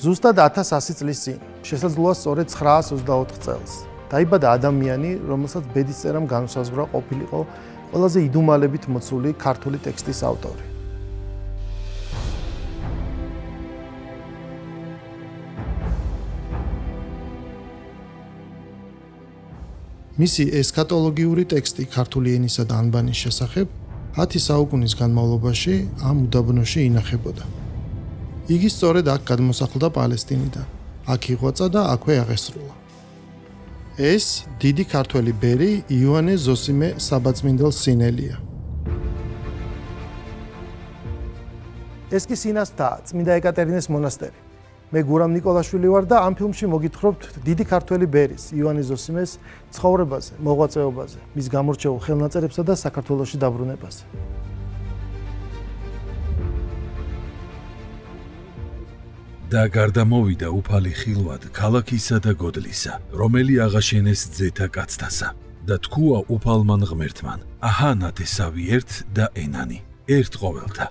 ზუსტად 1100 წლის წინ, შესაძლოა სწორედ 924 წელს, დაიბადა ადამიანი, რომელსაც ბედისწერამ განსაზღვრა ყოფილიყო ყველაზე იდუმალებით მოცული ქართული ტექსტის ავტორი. მისი ესქატოლოგიური ტექსტი ქართული ენისა და ანბანის შესახებ 10 საუკუნის განმავლობაში ამ უდაბნოში ინახებოდა. იგი სწორედ აქ გადმოსახლდა პალესტინიდან. აქ იღვაწა და აქვე აღესრულა. ეს დიდი ქართველი ბერი იოანე ზოსიმე საბაწმინდელს სინელია. ეს კი სინასთა წმინდა ეკატერინეს მონასტერი. მე გურამ ნიკოლაშვილი ვარ და ამ ფილმში მოგითხრობთ დიდი ქართველი ბერის იოანე ზოსიმეს ცხოვრებაზე, მოღვაწეობაზე, მის გამორჩეულ ხელნაწერებსა და საქართველოში დაბრუნებაზე. და გარდამოვიდა უფალი ხილვად ქალაქისა და გოდლისა, რომელი აღაშენეს ძეთა კაცთასა და თქვა უფალმან ღმერთმან: აჰა ნათესავი ერთ და ენანი, ერთ ყოველთა.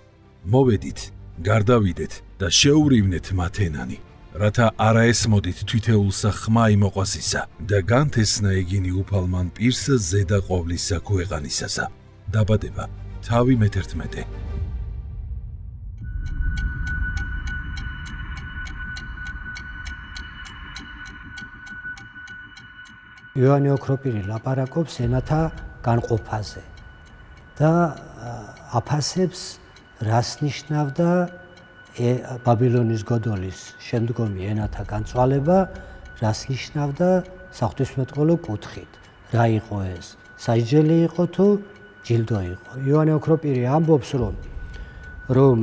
მოვედით, გარდავიდეთ და შეურივნეთ მათ ენანი, რათა არა ესმოდით თვითეულსა ხმა იმოყვასისა და განთესნა ეგინი უფალმან პირსა ზედა ყოვლისა ქვეყანისასა. დაბადება თავი მე-11. იოანე ოქროპირი ლაპარაკობს ენათა განყოფაზე და აფასებს რას ნიშნავდა ბაბილონის გოდოლის შემდგომი ენათა განწვალება, რას ნიშნავდა საღვთისმეტყველო კუთხით, რა იყო ეს, საჯელი იყო თუ ჯილდო იყო. იოანე ოქროპირი ამბობს, რომ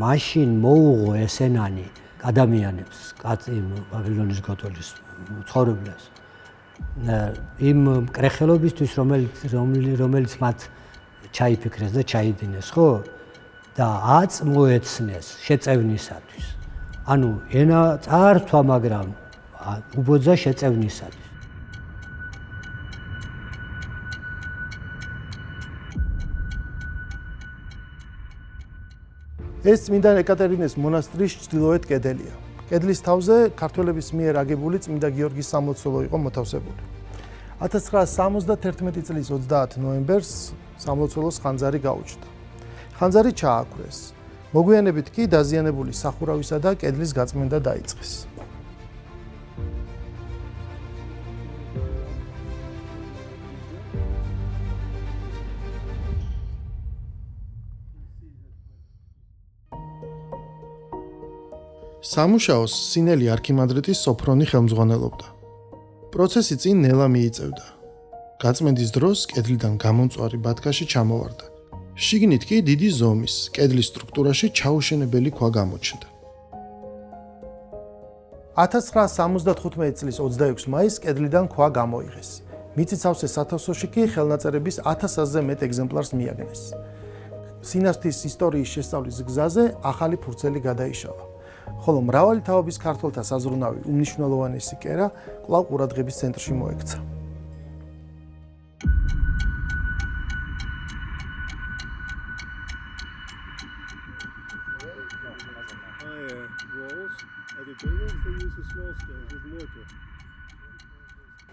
მაშინ მოუღო ეს ენანი ადამიანებს, ბაბილონის გოდოლის ცხოვრებლებს, იმ მკრეხელობისთვის, რომელიც მათ ჩაიფიქრეს და ჩაიდინეს, ხო? და აწ მოეცნეს შეწევნისათვის. ანუ ენა წართვა, მაგრამ უბოძა შეწევნისათვის. ეს წმინდა ეკატერინეს მონასტრის ჩრდილოეთ კედელია. კედლის თავზე ქართველების მიერ აგებული წმინდა გიორგის სამლოცველო იყო მოთავსებული. 1971 წლის 30 ნოემბერს სამლოცველოს ხანძარი გაუჩნდა. ხანძარი ჩააქვრეს. მოგვიანებით კი დაზიანებული სახურავისა და კედლის გაწმენდა დაიწყეს. სამუშაოს სინელი არქიმანდრიტის სოფრონი ხელმძღვანელობდა. პროცესი წინ ნელა მიიწევდა. გაწმენდის დროს კედლიდან გამომწვარი ბათქაში ჩამოვარდა. შიგნით კი დიდი ზომის, კედლის სტრუქტურაში ჩაუშენებელი ქვა გამოჩნდა. 1975 წლის 26 მაისს კედლიდან ქვა გამოიღეს. მიწის-სავსე სათავსოში კი ხელნაწერების 1000-ზე მეტ ეგზემპლარს მიაგნეს. სინასთის ისტორიის შესწავლის გზაზე ახალი ფურცელი გადაიშალა. ხოლო მრავალი თაობის ქართველთა საზრუნავი უმნიშვნელოვანესი კერა კვლავ ყურადღების ცენტრში მოექცა.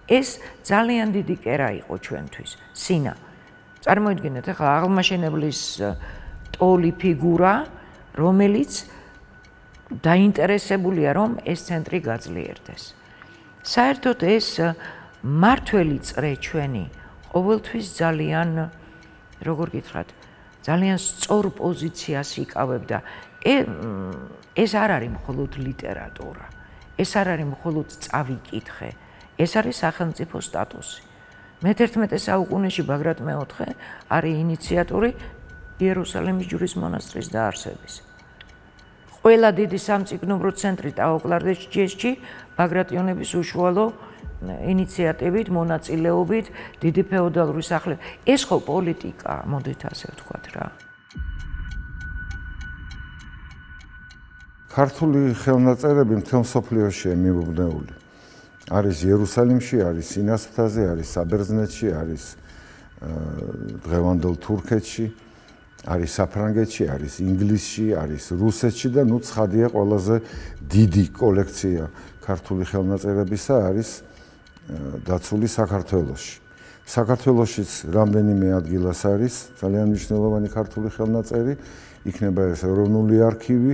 ეს ძალიან დიდი კერა იყო ჩვენთვის, სინა. წარმოიდგინეთ, ახლა აღმაშენებლის ტოლი ფიგურა, რომელიც დაინტერესებულია, რომ ეს ცენტრი გაძლიერდეს. საერთოდ ეს მართველი წრე ჩვენი ყოველთვის ძალიან, როგორ გითხრათ, ძალიან სწორ პოზიციას იკავებდა. ეს არ არის მხოლოდ ლიტერატურა, ეს არ არის მხოლოდ წავიკითხე, ეს არის სახელმწიფო სტატუსი. მე-11 საუკუნეში ბაგრატ მეოთხე არის ინიციატორი იერუსალიმის ჯვრის მონასტრის დაარსების. ყველა დიდი სამწიგნობრო ცენტრი ტაო-კლარჯეთში ბაგრატიონების უშუალო ინიციატივით, მონაწილეობით, დიდი ფეოდალური სახლები. ეს ხო პოლიტიკა, მოდით ასე ვთქვათ რა. ქართული ხელნაწერები მთელ მსოფლიოშია მიმობნეული. არის იერუსალიმში, არის სინასთაზე, არის საბერძნეთში, არის დღევანდელ თურქეთში. არის საფრანგეთში, არის ინგლისში, არის რუსეთში და ნუ ცხადია ყველაზე დიდი კოლექცია ქართული ხელნაწერებისა არის დაცული საქართველოში. საქართველოშიც რამდენიმე ადგილას არის ძალიან მნიშვნელოვანი ქართული ხელნაწერი, იქნება ეს ეროვნული არქივი,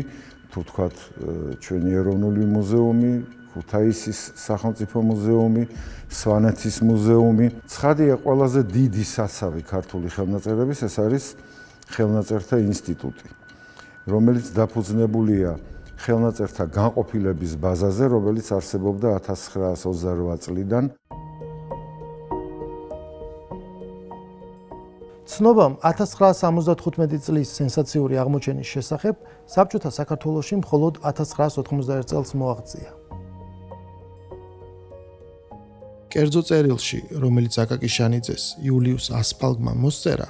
თუ თქვათ ჩვენი ეროვნული მუზეუმი, ქუთაისის სახელმწიფო მუზეუმი, სვანეთის მუზეუმი. ცხადია ყველაზე დიდი სასავი ქართული ხელნაწერების ეს არის ხელნაწერთა ინსტიტუტი, რომელიც დაფუძნებულია ხელნაწერთა განყოფილების ბაზაზე, რომელიც არსებობდა 1928 წლიდან. ცნობამ 1975 წლის სენსაციური აღმოჩენის შესახებ საბჭოთა საქართველოში მხოლოდ 1991 წელს მოაღწია. კერძო წერილში, რომელიც აკაკი შანიძეს იულიუს ასპალგმა მოსწერა,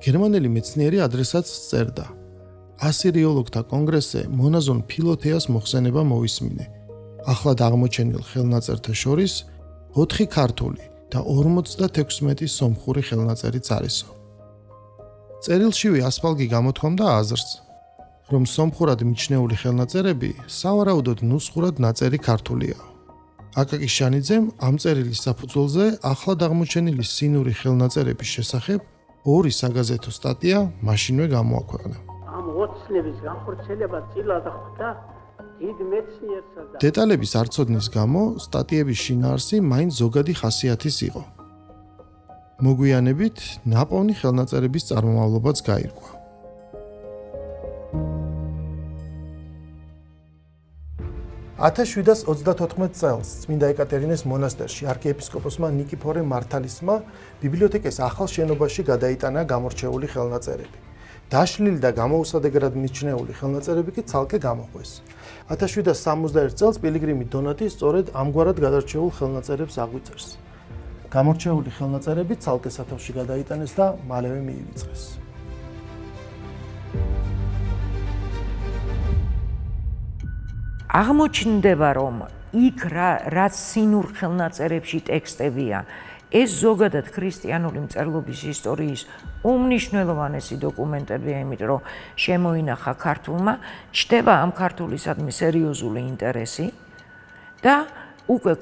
გერმანელი მეცნიერი ადრესატს წერდა: ასირიოლოგთა კონგრესზე მონაზონ ფილოთეას მოხსენება მოისმინე. ახლად აღმოჩენილ ხელნაწერთა შორის 4 ქართული და 56 სომხური ხელნაწერიც არისო. წერილშივე ასპალგი გამოთქვამდა აზრს, რომ სომხურად მიჩნეული ხელნაწერები სავარაუდოდ ნუსხურად ნაწერი ქართულიაო. აკაკი შანიძემ ამ წერილის საფუძველზე ახლად აღმოჩენილი სინური ხელნაწერების შესახებ 2 საგაზეთო სტატია მაშინვე გამოაქვეყნა. ამ ოცნების განხორციელება წილად ხვდა დიდ მეცნიერსა და დეტალების არცოდნის გამო სტატიების შინაარსი მაინც ზოგადი ხასიათის იყო. მოგვიანებით ნაპოვნი ხელნაწერების წარმომავლობაც გაირკვა. (1734) წელს წმინდა ეკატერინეს მონასტერში არქიეპისკოპოსმა ნიკიფორე მართალისმა ბიბლიოთეკის ახალ შენობაში გადაიტანა გამორჩეული ხელნაწერები. დაშლილი და გამოუსადეგრად მიჩნეული ხელნაწერები კი ცალკე გამოყვეს. 1761 წელს პილიგრიმი დონატი სწორედ ამგვარად გადარჩეულ ხელნაწერებს აღვიწერს. გამორჩეული ხელნაწერები ცალკე სათავში გადაიტანეს და მალევე მიივიწყეს. აღმოჩნდება, რომ იქ რაც სინურ ხელნაწერებში ტექსტებია, ეს ზოგადად ქრისტიანული მწერლობის ისტორიის უმნიშვნელოვანესი დოკუმენტებია, იმიტომ რომ შემოინახა ქართულმა, ჩნდება ამ ქართულისადმი სერიოზული ინტერესი და უკვე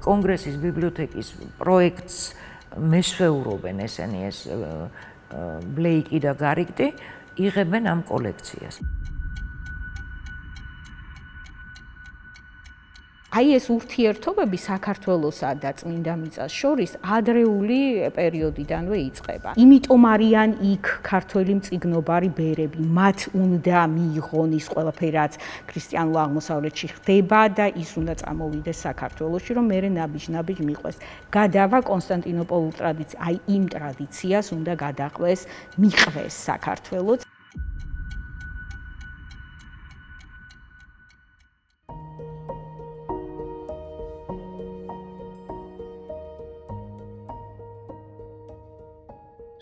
კონგრესის ბიბლიოთეკის პროექტს მესვეურობენ ესენი ეს ბლეიკი და გარიგდი, იღებენ ამ კოლექციას. აი ეს ურთიერთობები საქართველოსა და წმინდა მიწას შორის ადრეული პერიოდიდანვე იწყება. იმიტომ არიან იქ ქართველი მწიგნობარი ბერები, მათ უნდა მიიღონ ის ყველაფერი, რაც ქრისტიანულ აღმოსავლეთში ხდება და ის უნდა წამოვიდეს საქართველოში, რომ მერე ნაბიჯ მიყვეს. გადავა კონსტანტინოპოლურ ტრადიციას, აი იმ ტრადიციას უნდა გადაყვეს, მიყვეს საქართველოს.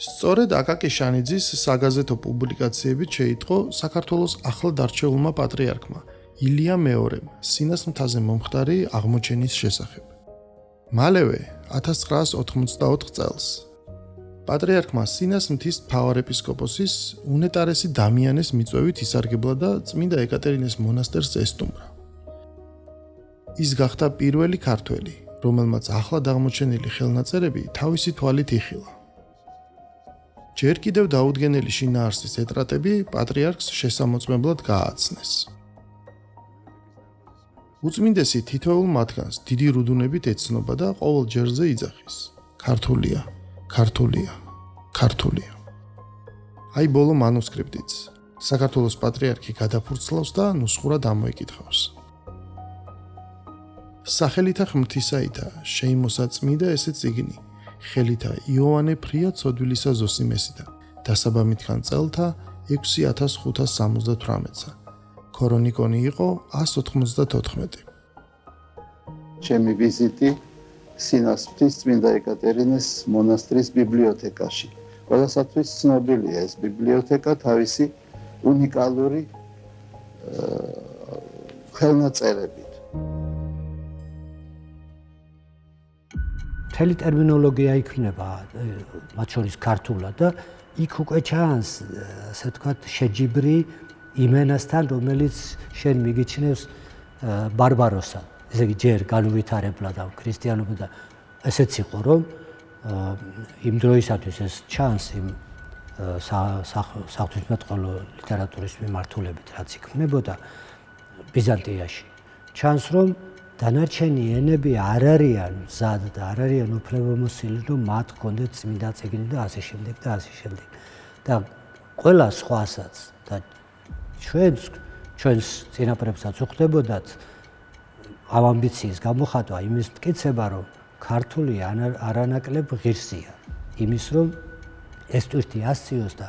სწორედ აკაკი შანიძის საგაზეთო პუბლიკაციებით შეიტყო საქართველოს ახლად არჩეულმა პატრიარქმა ილია მეორემ სინას მთაზე მომხდარი აღმოჩენის შესახებ. მალევე 1984 წელს პატრიარქმა სინას მთის მთავარეპისკოპოსის უნეტარესი დამიანეს მიწვევით ისარგებლა და წმინდა ეკატერინეს მონასტერს ესტუმრა. ის გახდა პირველი ქართველი, რომელმაც ახლად აღმოჩენილი ხელნაწერები თავისი თვალით იხილა. ჯერ კიდევ დაუდგენელი შინაარსის ეტრატები პატრიარქს შესამოწმებლად გააცნეს. უწმინდესი თითოეულ მათგანს დიდი რუდუნებით ეცნობა და ყოველ ჯერზე იძახის: ქართულია, ქართულია, ქართულია. აი ბოლო მანუსკრიპტიც. საქართველოს პატრიარქი გადაფურცლავს და ნუსხურად ამოიკითხავს. სახელითა ღმრთისაითა შეიმოსა წმიდა ესე წიგნი. ხელითა იოანე ფრია ცოდვილისა ზოსიმესიდან დასაბამითგან წელთა 6578-ცა. ქორონიკონი იყო 194. ჩემი ვიზიტი სინას მთის წმინდა ეკატერინეს მონასტრის ბიბლიოთეკაში. ყველასათვის ცნობილია ეს ბიბლიოთეკა თავისი უნიკალური ხელნაწერებით. მთელი ტერმინოლოგია იქნება, მათ შორის ქართულად და იქ უკვე ჩანს, ასე ვთქვათ, შეჯიბრი იმენასთან, რომელიც შენ მიგიჩნევს ბარბაროსა. ესე იგი, ჯერ განუვითარებლად ამ ქრისტიანობა და ესეც იყო, რომ იმ დროისათვის ეს ჩანს იმ საღვთისმეტყველო ლიტერატურის მიმართულებით, რაც იქმნებოდა ბიზანტიაში. ჩანს, რომ დანარჩენი ენები არ არიან მზად და არ არიან უფლებამოსილი, რომ მათ ჰქონდეთ წმინდა წიგნი და ასე შემდეგ და ასე შემდეგ. და ყველა სხვასაც და ჩვენს წინაპრებსაც უხდებოდათ ამ ამბიციის გამოხატვა იმის მტკიცება, რომ ქართული არანაკლებ ღირსია იმის, რომ ეს ტვირთი ასციოს და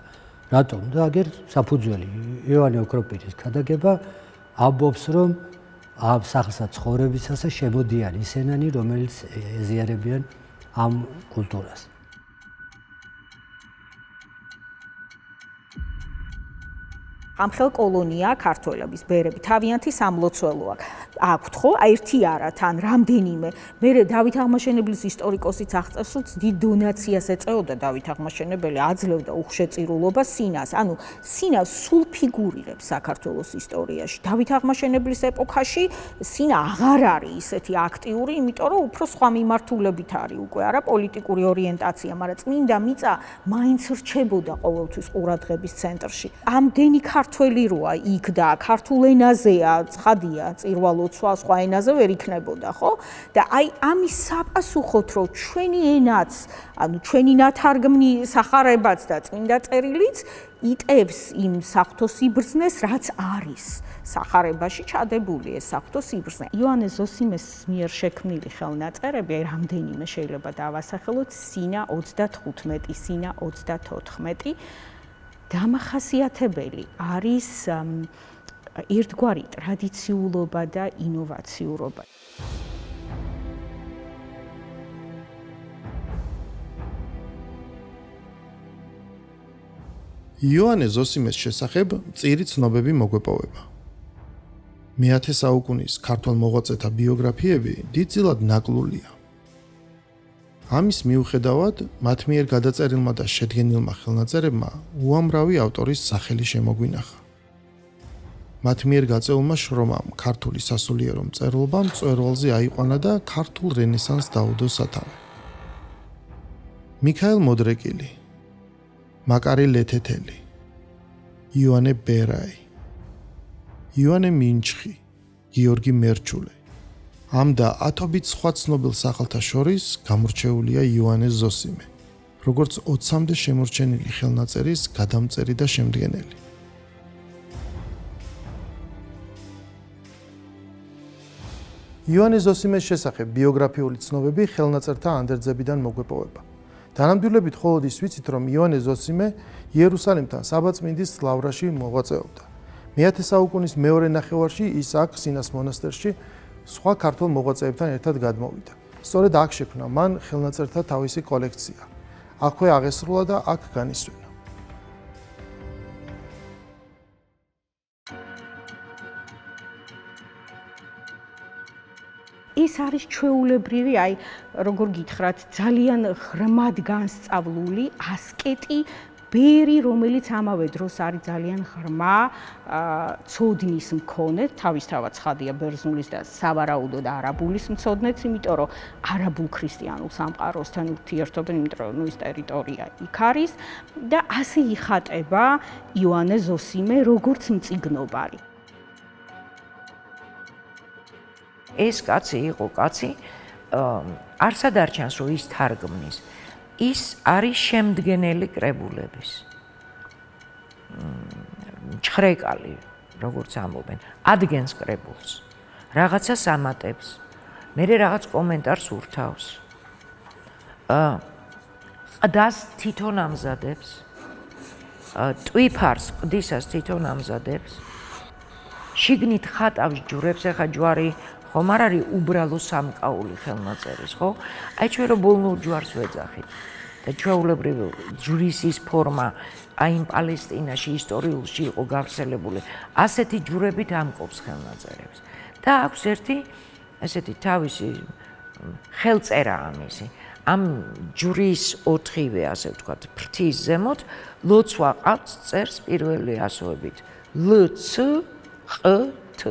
რატომ და აგერ საფუძველი იოანე ოქროპირის ქადაგება ამბობს, რომ ამ სახლსა ცხოვრებისასა შემოდიან ისენანი, რომელიც ეზიარებიან ამ კულტურას. ამხელ კოლონია ქართველების ბერები თავიანთი სამლოცველო აქვთ ხო? ერთი არა, თან რამდენიმე. მერე დავით აღმაშენებლის ისტორიკოსიც აღწერს, რომ დიდ დონაციას ეწეოდა დავით აღმაშენებელი, აძლევდა უხშეწირულობას სინას. ანუ სინა სულ ფიგურირებს საქართველოს ისტორიაში. დავით აღმაშენებლის ეპოქაში სინა აღარ არის ისეთი აქტიური, იმიტომ რომ უფრო სხვა მიმართულებით არის უკვე, არა პოლიტიკური ორიენტაცია, მაგრამ წმინდა მიწა მაინც რჩებოდა ყოველთვის ყურადღების ცენტრში. ამდენი ქართველი როა იქ და ქართულ ენაზეა, ცხადია, წირვალოცვა სხვა ენაზე ვერ იქნებოდა, ხო? და აი ამის საპასუხოდ, რომ ჩვენი ენაც, ანუ ჩვენი ნათარგმნი სახარებაც და წმინდა წერილიც იტევს იმ საღვთო სიბრძნეს, რაც არის სახარებაში ჩადებული ეს საღვთო სიბრძნე. იოანე ზოსიმეს მიერ შექმნილი ხელნაწერები, აი რამდენიმე შეიძლება დავასახელოთ, სინა 35, სინა 34 დამახასიათებელი არის ერთგვარი ტრადიციულობა და ინოვაციურობა. იოანე ზოსიმეს შესახებ მწირი ცნობები მოგვეპოვება. მე-10 საუკუნის ქართველ მოღვაწეთა ბიოგრაფიები დიდწილად ნაკლულია. ამის მიუხედავად, მათ მიერ გადაწერილმა და შედგენილმა ხელნაწერებმა უამრავი ავტორის სახელი შემოგვინახა. მათ მიერ გაწეულმა შრომამ ქართული სასულიერო მწერლობა მწვერვალზე აიყვანა და ქართულ რენესანსს დაუდო სათავე. მიქაელ მოდრეკილი, მაკარი ლეთეთელი, იოანე ბერაი, იოანე მინჩხი, გიორგი მერჩულე. ამ და ათობით სხვა ცნობილ სახელთა შორის გამორჩეულია იოანე ზოსიმე, როგორც 20-მდე შემორჩენილი ხელნაწერის გადამწერი და შემდგენელი. იოანე ზოსიმეს შესახებ ბიოგრაფიული ცნობები ხელნაწერთა ანდერძებიდან მოგვეპოვება. დანამდვილებით მხოლოდ ის ვიცით, რომ იოანე ზოსიმე იერუსალიმთან საბაწმინდის ლავრაში მოღვაწეობდა. მე-10 საუკუნის მეორე ნახევარში ის აქ სინას მონასტერში სხვა ქართულ მოღვაწეებთან ერთად გადმოვიდა. სწორედ აქ შექმნა მან ხელნაწერთა თავისი კოლექცია. აქვე აღესრულა და აქ განისვენა. ეს არის ჩვეულებრივი, აი, როგორ გითხრათ, ძალიან ღრმად განსწავლული ასკეტი ბერი, რომელიც ამავე დროს არის ძალიან ღრმა ცოდნის მქონე, თავისთავად ცხადია ბერძნულის და სავარაუდოდ არაბულის მცოდნეც, იმიტომ რომ არაბულ ქრისტიანულ სამყაროსთან ურთიერთობენ, იმიტომ რომ ის ტერიტორია იქ არის და ასე იხატება იოანე ზოსიმე როგორც მწიგნობარი. ეს კაცი იყო კაცი, არსად არ ჩანს, რომ ის თარგმნის. ის არის შემდგენელი კრებულების. ჩხრეკალი, როგორც ამბობენ, ადგენს კრებულს, რაღაცას ამატებს, მერე რაღაც კომენტარს ურთავს. ყდას თვითონ ამზადებს, ტვიფარს ყდისას თვითონ ამზადებს. შიგნით ხატავს ჯვრებს, ახლა ჯვარი ხომ არ არის უბრალო სამკაული ხელნაწერის, ხო? აი ჩვენ რო ბოლნურ ჯვარს ვეძახით და ჩვეულებრივ ჯვრის ის ფორმა აი იმ პალესტინაში ისტორიულში იყო გავრცელებული, ასეთი ჯვრებით ამკობს ხელნაწერებს. და აქვს ერთი ესეთი თავისი ხელწერა ამისი. ამ ჯვრის 4-ვე, ასე ვთქვათ, ფრთის ზემოთ ლოცვა ყავს წერს პირველი ასოებით ლ ც ყ თ.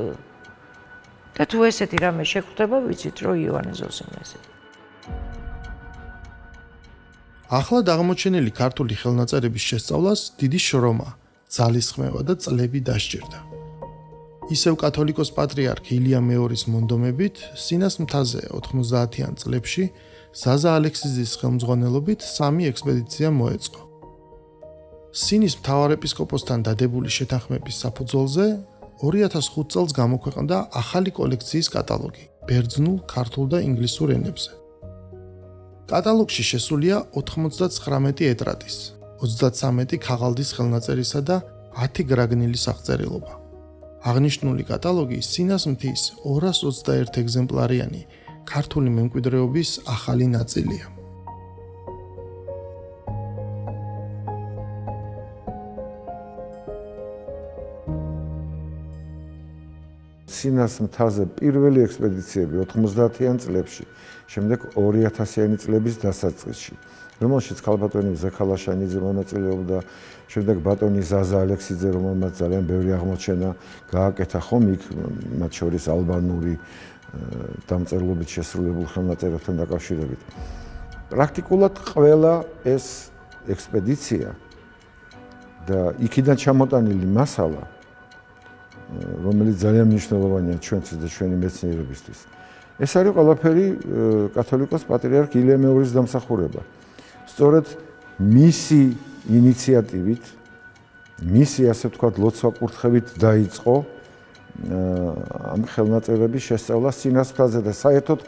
და თუ ესეთი რამე შეხვდება, ვიცით, რომ იოანე ზოსიმესი. ახლად აღმოჩენილი ქართული ხელნაწერების შესწავლას დიდი შრომა, ძალისხმევა და წლები დასჭირდა. ისევ კათოლიკოს პატრიარქ ილია მეორის მონდომებით სინას მთაზე 90-იან წლებში ზაზა ალექსიძის ხელმძღვანელობით 3 ექსპედიცია მოეწყო. სინის მთავარეპისკოპოსთან დადებული შეთანხმების საფუძველზე 2005 წელს გამოქვეყნდა ახალი კოლექციის კატალოგი ბერძნულ, ქართულ და ინგლისურ ენებზე. კატალოგში შესულია 99 ეტრატის, 33 ქაღალდის ხელნაწერისა და 10 გრაგნილის აღწერილობა. აღნიშნული კატალოგი სინას მთის 221 ეგზემპლარიანი ქართული მემკვიდრეობის ახალი ნაწილია. სინას მთაზე პირველი ექსპედიციები 90-იან წლებში, შემდეგ 2000-იანი წლების დასაწყისში, რომელშიც ქალბატონი ზექალაშანიძე მონაწილეობდა, შემდეგ ბატონი ზაზა ალექსიძე, რომელმაც ძალიან ბევრი აღმოჩენა გააკეთა ხომ იქ, მათ შორის ალბანური დამწერლობით შესრულებულ ხელნაწერებთან დაკავშირებით. პრაქტიკულად ყველა ეს ექსპედიცია და იქიდან ჩამოტანილი მასალა, რომელიც ძალიან მნიშვნელოვანია ჩვენთვის და ჩვენი მეცნიერებისთვის. ეს არის ყველაფერი კათოლიკოს პატრიარქ ილია მეორის დამსახურება. სწორედ მისი ინიციატივით, მისი ასე ვთქვათ ლოცვა-კურთხევით დაიწყო ამ ხელნაწერების შესწავლა სინას მთაზე და საერთოდ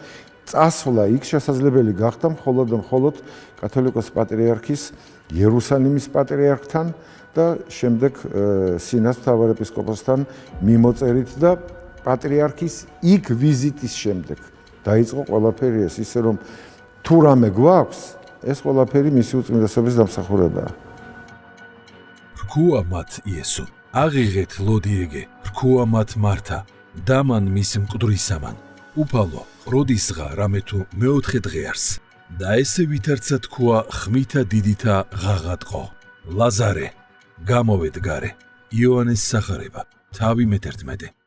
წასვლა იქ შესაძლებელი გახდა მხოლოდ და მხოლოდ კათოლიკოს პატრიარქის იერუსალიმის პატრიარქთან და შემდეგ სინას მთავარეპისკოპოსთან მიმოწერით და პატრიარქის იქ ვიზიტის შემდეგ დაიწყო ყველაფერი ეს, ისე რომ თუ რამე გვაქვს, ეს ყველაფერი მისი უწმინდესობის დამსახურებაა. რქუა მათ იესო, აღიღეთ ლოდიეგე, რქუა მათ მართა, დამან მის მკვდრისამან, უფალო, ყროდისღა რამე თუ მეოთხე დღე არს, და ესე ვითარცა თქვა ხმითა დიდითა ღაღატყო, ლაზარე, გამოვედ გარე, იოანეს სახარება, თავი მე-11.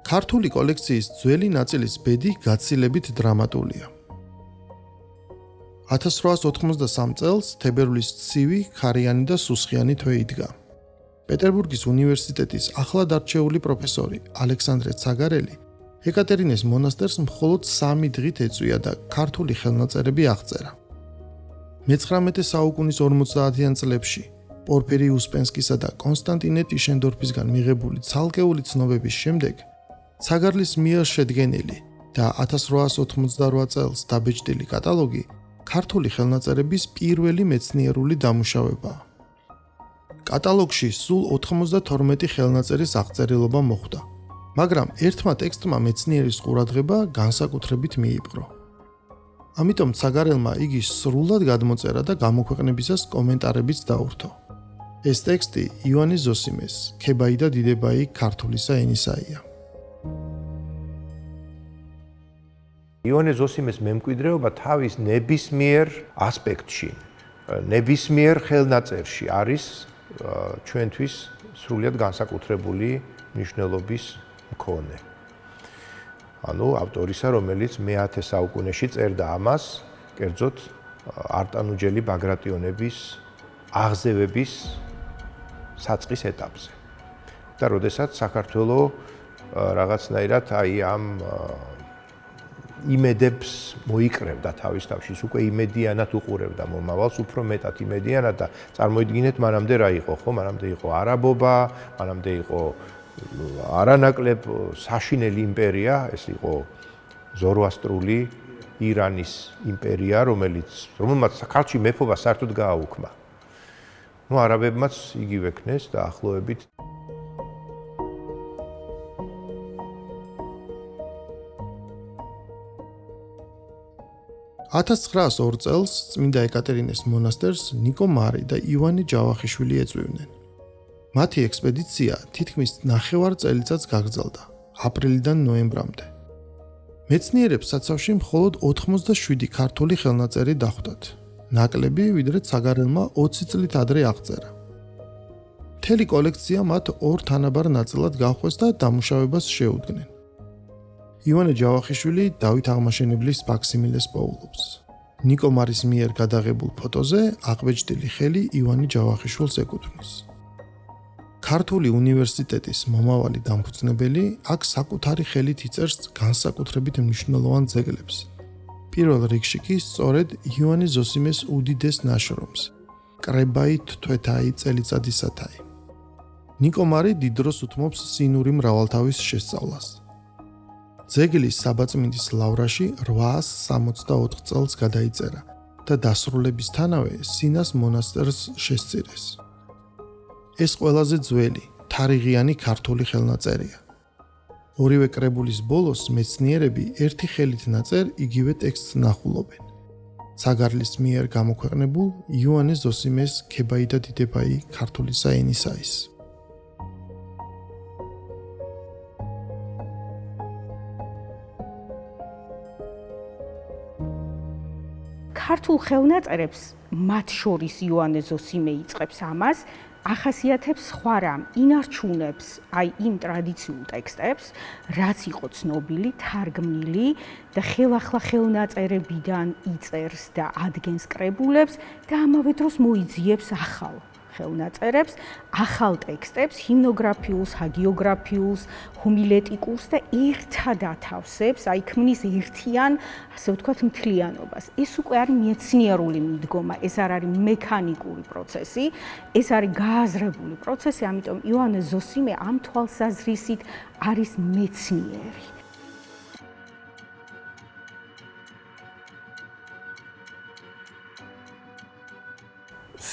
ქართული კოლექციის ძველი ნაწილის ბედი გაცილებით დრამატულია. 1893 წელს თებერვლის ცივი, ქარიანი და სუსხიანი თვე იდგა. პეტერბურგის უნივერსიტეტის ახლად არჩეული პროფესორი ალექსანდრე ცაგარელი ეკატერინეს მონასტერს მხოლოდ 3 დღით ეწვია და ქართული ხელნაწერები აღწერა. მე-19 საუკუნის 50-იან წლებში პორფირი უსპენსკისა და კონსტანტინე ტიშენდორფისგან მიღებული ცალკეული ცნობების შემდეგ ცაგარლის მიერ შედგენილი და 1888 წელს დაბეჭდილი კატალოგი ქართული ხელნაწერების პირველი მეცნიერული დამუშავებაა. კატალოგში სულ 92 ხელნაწერის აღწერილობა მოხვდა, მაგრამ ერთმა ტექსტმა მეცნიერის ყურადღება განსაკუთრებით მიიპყრო. ამიტომ ცაგარელმა იგი სრულად გადმოწერა და გამოქვეყნებისას კომენტარებიც დაურთო. ეს ტექსტი იოანე ზოსიმეს, ქებაი და დიდებაი ქართულისა ენისაია. იოანე ზოსიმეს მემკვიდრეობა თავის ნებისმიერ ასპექტში, ნებისმიერ ხელნაწერში არის ჩვენთვის სრულიად განსაკუთრებული მნიშვნელობის მქონე. ანუ ავტორისა, რომელიც მე-10 საუკუნეში წერდა ამას, კერძოდ არტანუჯელი ბაგრატიონების აღზევების საწყის ეტაპზე. და როდესაც საქართველოს რაღაცნაირად აი ამ იმედებს მოიკრებდა თავის თავში, უკვე იმედიანად უყურებდა მომავალს, უფრო მეტად იმედიანად და წარმოიდგინეთ მანამდე რა იყო, ხო? მანამდე იყო არაბობა, მანამდე იყო არანაკლებ საშინელი იმპერია, ეს იყო ზოროასტრული ირანის იმპერია, რომელმაც ქართლში მეფობა საერთოდ გააუქმა. ნუ არაბებმაც იგივე ქნეს დაახლოებით. 1902 წელს წმინდა ეკატერინეს მონასტერს ნიკო მარი და ივანე ჯავახიშვილი ეწვივნენ. მათი ექსპედიცია თითქმის 9 წელიწადს გაგრძელდა, აპრილიდან ნოემბრამდე. მეცნიერებს საცავში მხოლოდ 87 ქართული ხელნაწერი დახვდათ, ნაკლები, ვიდრე ცაგარელმა 20 წლით ადრე აღწერა. მთელი კოლექცია მათ 2 თანაბარ ნაწილად გაჰყვეს და დამუშავებას შეუდგნენ. ივანე ჯავახიშვილი დავით აღმაშენებლის ფაქსიმილეს პოულობს. ნიკო მარის მიერ გადაღებულ ფოტოზე აღვეჯდილი ხელი ივანე ჯავახიშვილს ეკუთვნის. ქართული უნივერსიტეტის მომავალი დამფუძნებელი აქ საკუთარი ხელით იწერს განსაკუთრებით მნიშვნელოვან ძეგლებს. პირველ რიგში კი სწორედ ივანე ზოსიმეს უდიდეს ნაშრომს კრებაი თვეთაი წელიწადისათაი. ნიკო მარი დიდ დროს უთმობს სინური მრავალთავის შესწავლას. ძეგლის საბაწმინდის ლავრაში 864 წელს გადაიწერა და დასრულებისთანავე სინას მონასტერს შესწირეს. ეს ყველაზე ძველი, თარიღიანი ქართული ხელნაწერია. ორივე კრებულის ბოლოს მეცნიერები ერთი ხელით ნაწერ იგივე ტექსტს ნახულობენ. ცაგარლის მიერ გამოქვეყნებულ ივანე ზოსიმეს ქებაი და დიდებაი ქართულისა ენისაის. ქართულ ხელნაწერებს, მათ შორის ივანე ზოსიმე იწყებს ამას, ახასიათებს სხვა რამ, ინარჩუნებს აი იმ ტრადიციულ ტექსტებს, რაც იყო ცნობილი, თარგმნილი და ხელახლა ხელნაწერებიდან იწერს და ადგენს კრებულებს და ამავე დროს მოიძიებს ახალ ხელნაწერებს, ახალ ტექსტებს, ჰიმნოგრაფიულს, ჰაგიოგრაფიულს, ჰომილეტიკულს და ერთად ათავსებს, აი ქმნის ერთიან, ასე ვთქვათ, მთლიანობას. ეს უკვე არის მეცნიერული მიდგომა, ეს არ არის მექანიკური პროცესი, ეს არის გააზრებული პროცესი, ამიტომ ივანე ზოსიმე ამ თვალსაზრისით არის მეცნიერი.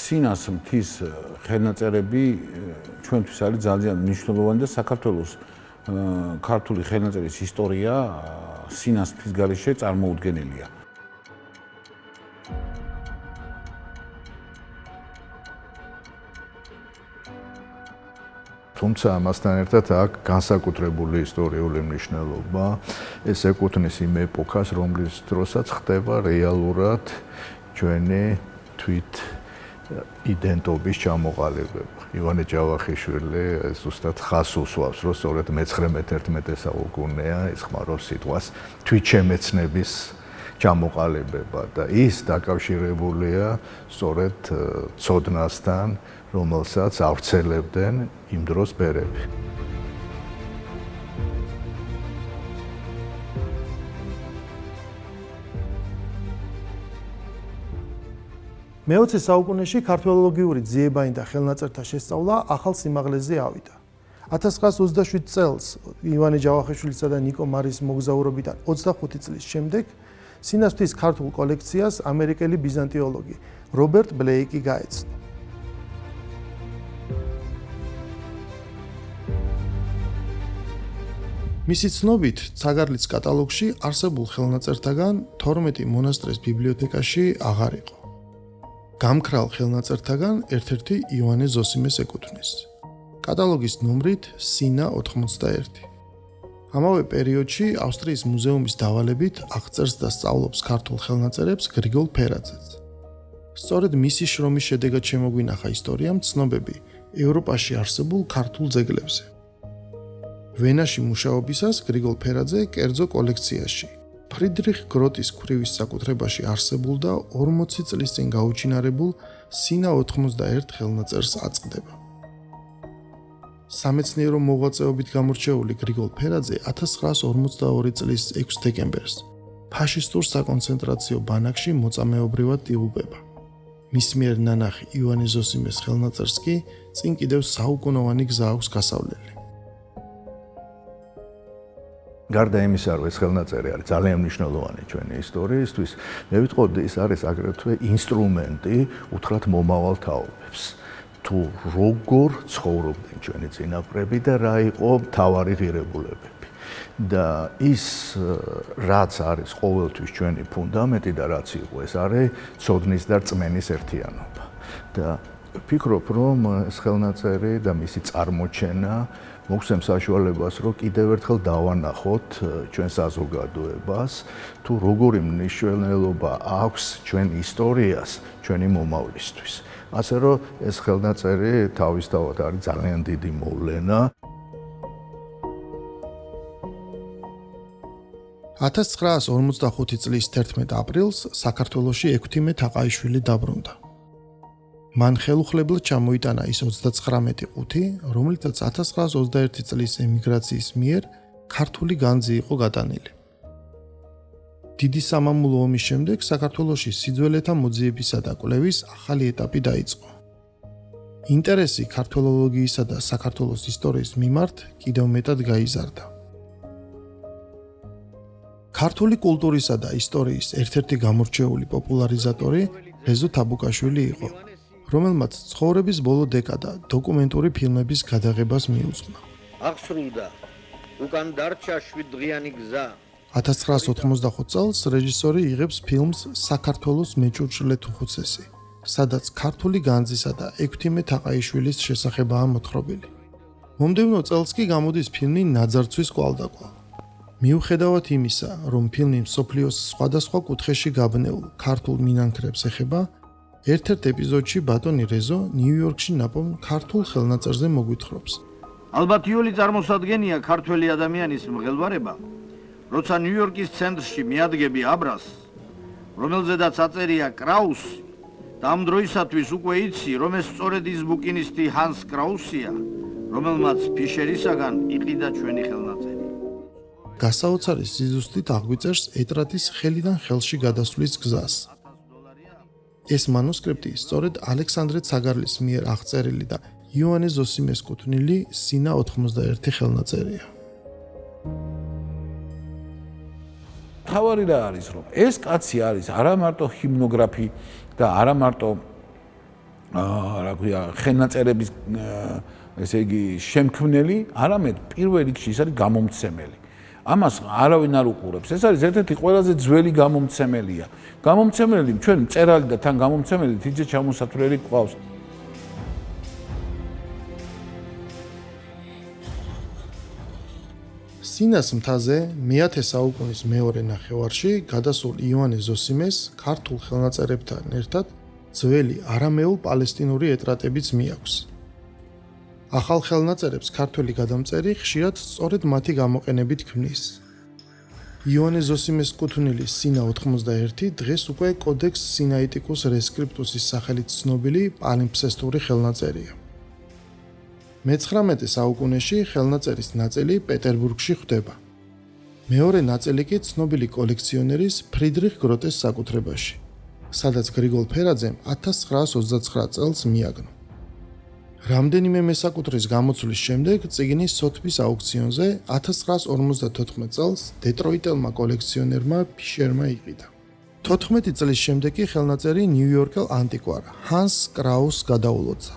სინას მთის ხელნაწერები ჩვენთვის არის ძალიან მნიშვნელოვანი და საქართველოს ქართული ხელნაწერის ისტორია სინას მთის გარეშე წარმოუდგენელია. თუმცა ამასთან ერთად აქ განსაკუთრებული ისტორიული მნიშვნელობა, ეს ეკუთვნის იმ ეპოქას, რომლის დროსაც ხდება რეალურად ჩვენი თვით იდენტობის ჩამოყალიბება. ივანე ჯავახიშვილი ზუსტად ხას უსვავს, რომ სწორედ მე-19-11 საუკუნეა ის ხმარობს სიტყვას თვითშემეცნების ჩამოყალიბება და ის დაკავშირებულია სწორედ ცოდნასთან, რომელსაც ავრცელებდნენ იმ დროს ბერები. მე-20 საუკუნეში ქართველოლოგიური ძიებანი და ხელნაწერთა შესწავლა ახალ სიმაღლეზე ავიდა. 1927 წელს ივანე ჯავახიშვილისა და ნიკო მარის მოგზაურობიდან 25 წლის შემდეგ სინასთვის ქართულ კოლექციას ამერიკელი ბიზანტიოლოგი რობერტ ბლეიკი გაეცნო. მისი ცნობით, ცაგარლის კატალოგში არსებულ ხელნაწერთაგან 12 მონასტრის ბიბლიოთეკაში აღარ იყო. გამქრალ ხელნაწერთაგან ერთ-ერთი ივანე ზოსიმეს ეკუთვნის. კატალოგის ნომრით სინა 81. ამავე პერიოდში ავსტრიის მუზეუმის დავალებით აღწერს და სწავლობს ქართულ ხელნაწერებს გრიგოლ ფერაძეც. სწორედ მისი შრომის შედეგად შემოგვინახა ისტორიამ ცნობები ევროპაში არსებულ ქართულ ძეგლებზე. ვენაში მუშაობისას გრიგოლ ფერაძე კერძო კოლექციაში ფრიდრიხ გროტის ქვრივის საკუთრებაში არსებულ და 40 წლის წინ გაუჩინარებულ სინა 91 ხელნაწერს აწყდება. სამეცნიერო მოღვაწეობით გამორჩეული გრიგოლ ფერაძე 1942 წლის 6 დეკემბერს ფაშისტურ საკონცენტრაციო ბანაკში მოწამეობრივად იღუპება. მის მიერ ნანახი ივანე ზოსიმეს ხელნაწერს კი წინ კიდევ საუკუნოვანი გზა აქვს გასავლელი. გარდა იმისა, რომ ეს ხელნაწერი არის ძალიან მნიშვნელოვანი ჩვენი ისტორიისთვის, მე ვიტყოდი, ის არის აგრეთვე ინსტრუმენტი უთხრათ მომავალ თაობებს. თუ როგორ ცხოვრობდნენ ჩვენი წინაპრები და რა იყო მთავარი ღირებულებები. და ის რაც არის ყოველთვის ჩვენი ფუნდამენტი და რაც იყო, ეს არის ცოდნის და რწმენის ერთიანობა. და ვფიქრობ, რომ ეს ხელნაწერი და მისი წარმოჩენა მოგცემ საშუალებას, რომ კიდევ ერთხელ დავანახოთ ჩვენ საზოგადოებას, თუ როგორი მნიშვნელობა აქვს ჩვენ ისტორიას ჩვენი მომავლისთვის. ასე რომ ეს ხელნაწერი თავისთავად არის ძალიან დიდი მოვლენა. 1945 წლის 11 აპრილს საქართველოში ექვთიმე თაყაიშვილი დაბრუნდა. მან ხელუხლებლად ჩამოიტანა ის 39 ყუთი, რომლითაც 1921 წლის ემიგრაციის მიერ ქართული განძი იყო გადანილი. დიდი სამამულო ომის შემდეგ საქართველოში სიძველეთა მოძიებისა და კვლევის ახალი ეტაპი დაიწყო. ინტერესი ქართველოლოგიისა და საქართველოს ისტორიის მიმართ კიდევ მეტად გაიზარდა. ქართული კულტურისა და ისტორიის ერთ-ერთი გამორჩეული პოპულარიზატორი რეზო თაბუკაშვილი იყო, რომელმაც ცხოვრების ბოლო დეკადა დოკუმენტური ფილმების გადაღებას მიუძღვნა. აღსრულდა უკან დარჩა 7 დღიანი გზა. 1995 წელს რეჟისორი იღებს ფილმს საქართველოს მეჭურჭლეთ უხუცესი, სადაც ქართული განძისა და ექვთიმე თაყაიშვილის შესახებაა მოთხრობილი. მომდევნო წელს კი გამოდის ფილმი ნაძარცვის კვალდაკვალ. მიუხედავად იმისა, რომ ფილმი მსოფლიოს სხვადასხვა კუთხეში გაბნეულ ქართულ მინანქრებს ეხება, ერთ-ერთ ეპიზოდში ბატონი რეზო ნიუ-იორკში ნაპოვნ ქართულ ხელნაწერზე მოგვითხრობს. ალბათ იოლი წარმოსადგენია ქართველი ადამიანის მღელვარება, როცა ნიუ-იორკის ცენტრში მიადგები აბრას, რომელზედაც აწერია კრაუსი, და ამ დროისათვის უკვე იცი, რომ ეს სწორედ ის ბუკინისტი ჰანს კრაუსია, რომელმაც ფიშერისაგან იყიდა ჩვენი ხელნაწერი. გასაოცარი სიზუსტით აღვიწერს ეტრატის ხელიდან ხელში გადასვლის გზას. ეს მანუსკრიპტი სწორედ ალექსანდრე ცაგარლის მიერ აღწერილი და იოანე ზოსიმეს კუთვნილი სინა 91 ხელნაწერია. თავარი რა არის, რომ ეს კაცი არის არა მარტო ჰიმნოგრაფი და არა მარტო რა ქვია ხელნაწერების ესე იგი შემქმნელი, არამედ პირველ რიგში ის არის გამომცემელი. ამას არავინ არ უყურებს. ეს არის ერთ-ერთი ყველაზე ძველი გამომცემელია. გამომცემელი ჩვენ მწერალი და თან გამომცემელი თითქოს ჩამოსათვლელი გვყავს. სინას მთაზე მე-10 საუკუნის მეორე ნახევარში გადასულ იოანე ზოსიმეს ქართულ ხელნაწერებთან ერთად ძველი არამეულ-პალესტინური ეტრატებიც მიაქვს. ახალ ხელნაწერებს ქართველი გადამწერი ხშირად სწორედ მათი გამოყენებით ქმნის. იოანე ზოსიმეს კუთვნილი სინა 91 დღეს უკვე კოდექს სინაიტიკუს რესკრიპტუსის სახელით ცნობილი პალიმფსესტური ხელნაწერია. მე-19 საუკუნეში ხელნაწერის ნაწილი პეტერბურგში ხვდება. მეორე ნაწილი კი ცნობილი კოლექციონერის ფრიდრიხ გროტეს საკუთრებაში, სადაც გრიგოლ ფერაძემ 1929 წელს მიაგნო. რამდენიმე მესაკუთრის გამოცვლის შემდეგ წიგნი სოთბის აუქციონზე 1954 წელს დეტროიტელმა კოლექციონერმა ფიშერმა იყიდა. 14 წლის შემდეგ კი ხელნაწერი ნიუ-იორკელ ანტიკვარ ჰანს კრაუსს გადაულოცა.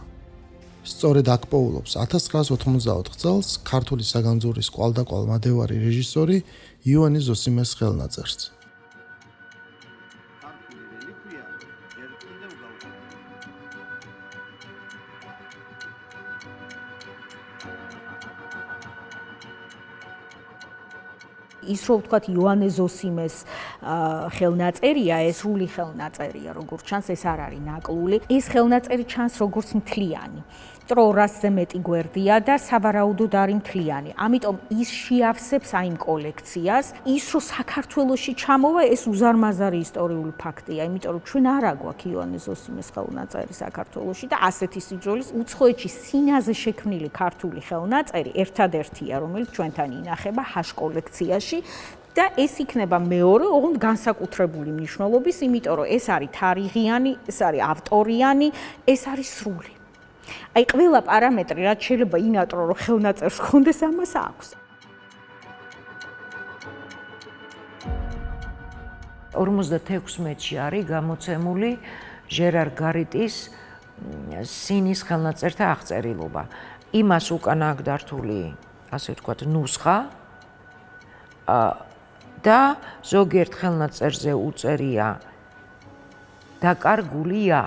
სწორედ აქ პოულობს 1984 წელს ქართული საგანძურის კვალდაკვალ მადევარი რეჟისორი იოანე ზოსიმეს ხელნაწერს. ის რო ვთქვათ იოანე ზოსიმეს ხელნაწერია, ეს სრული ხელნაწერია, როგორც ჩანს, ეს არ არის ნაკლული. ეს ხელნაწერი ჩანს როგორც მთლიანი. 200-ზე მეტი გვერდია და სავარაუდოდ არის მთლიანი. ამიტომ ის შეავსებს აი იმ კოლექციას. ის რო საქართველოში ჩამოვა, ეს უზარმაზარი ისტორიული ფაქტია, იმიტომ რომ ჩვენ არა გვაქვს იოანე ზოსიმეს ხელნაწერი საქართველოში და ასეთი სიძველის უცხოეთში სინაზე შექმნილი ქართული ხელნაწერი ერთადერთია, რომელიც ჩვენთან ინახება ჰაშ კოლექციაში. და ეს იქნება მეორე, ოღონდ განსაკუთრებული მნიშვნელობის, იმიტომ რომ ეს არის თარიღიანი, ეს არის ავტორიანი, ეს არის სრული. აი ყველა პარამეტრი, რაც შეიძლება ინატრო, რომ ხელნაწერს ჰქონდეს, ამას აქვს. 56-ში არის გამოცემული ჟერარ გარიტის სინის ხელნაწერთა აღწერილობა. იმას უკან აქვს დართული, ასე ვთქვათ, ნუსხა და ზოგიერთ ხელნაწერზე უწერია დაკარგულია.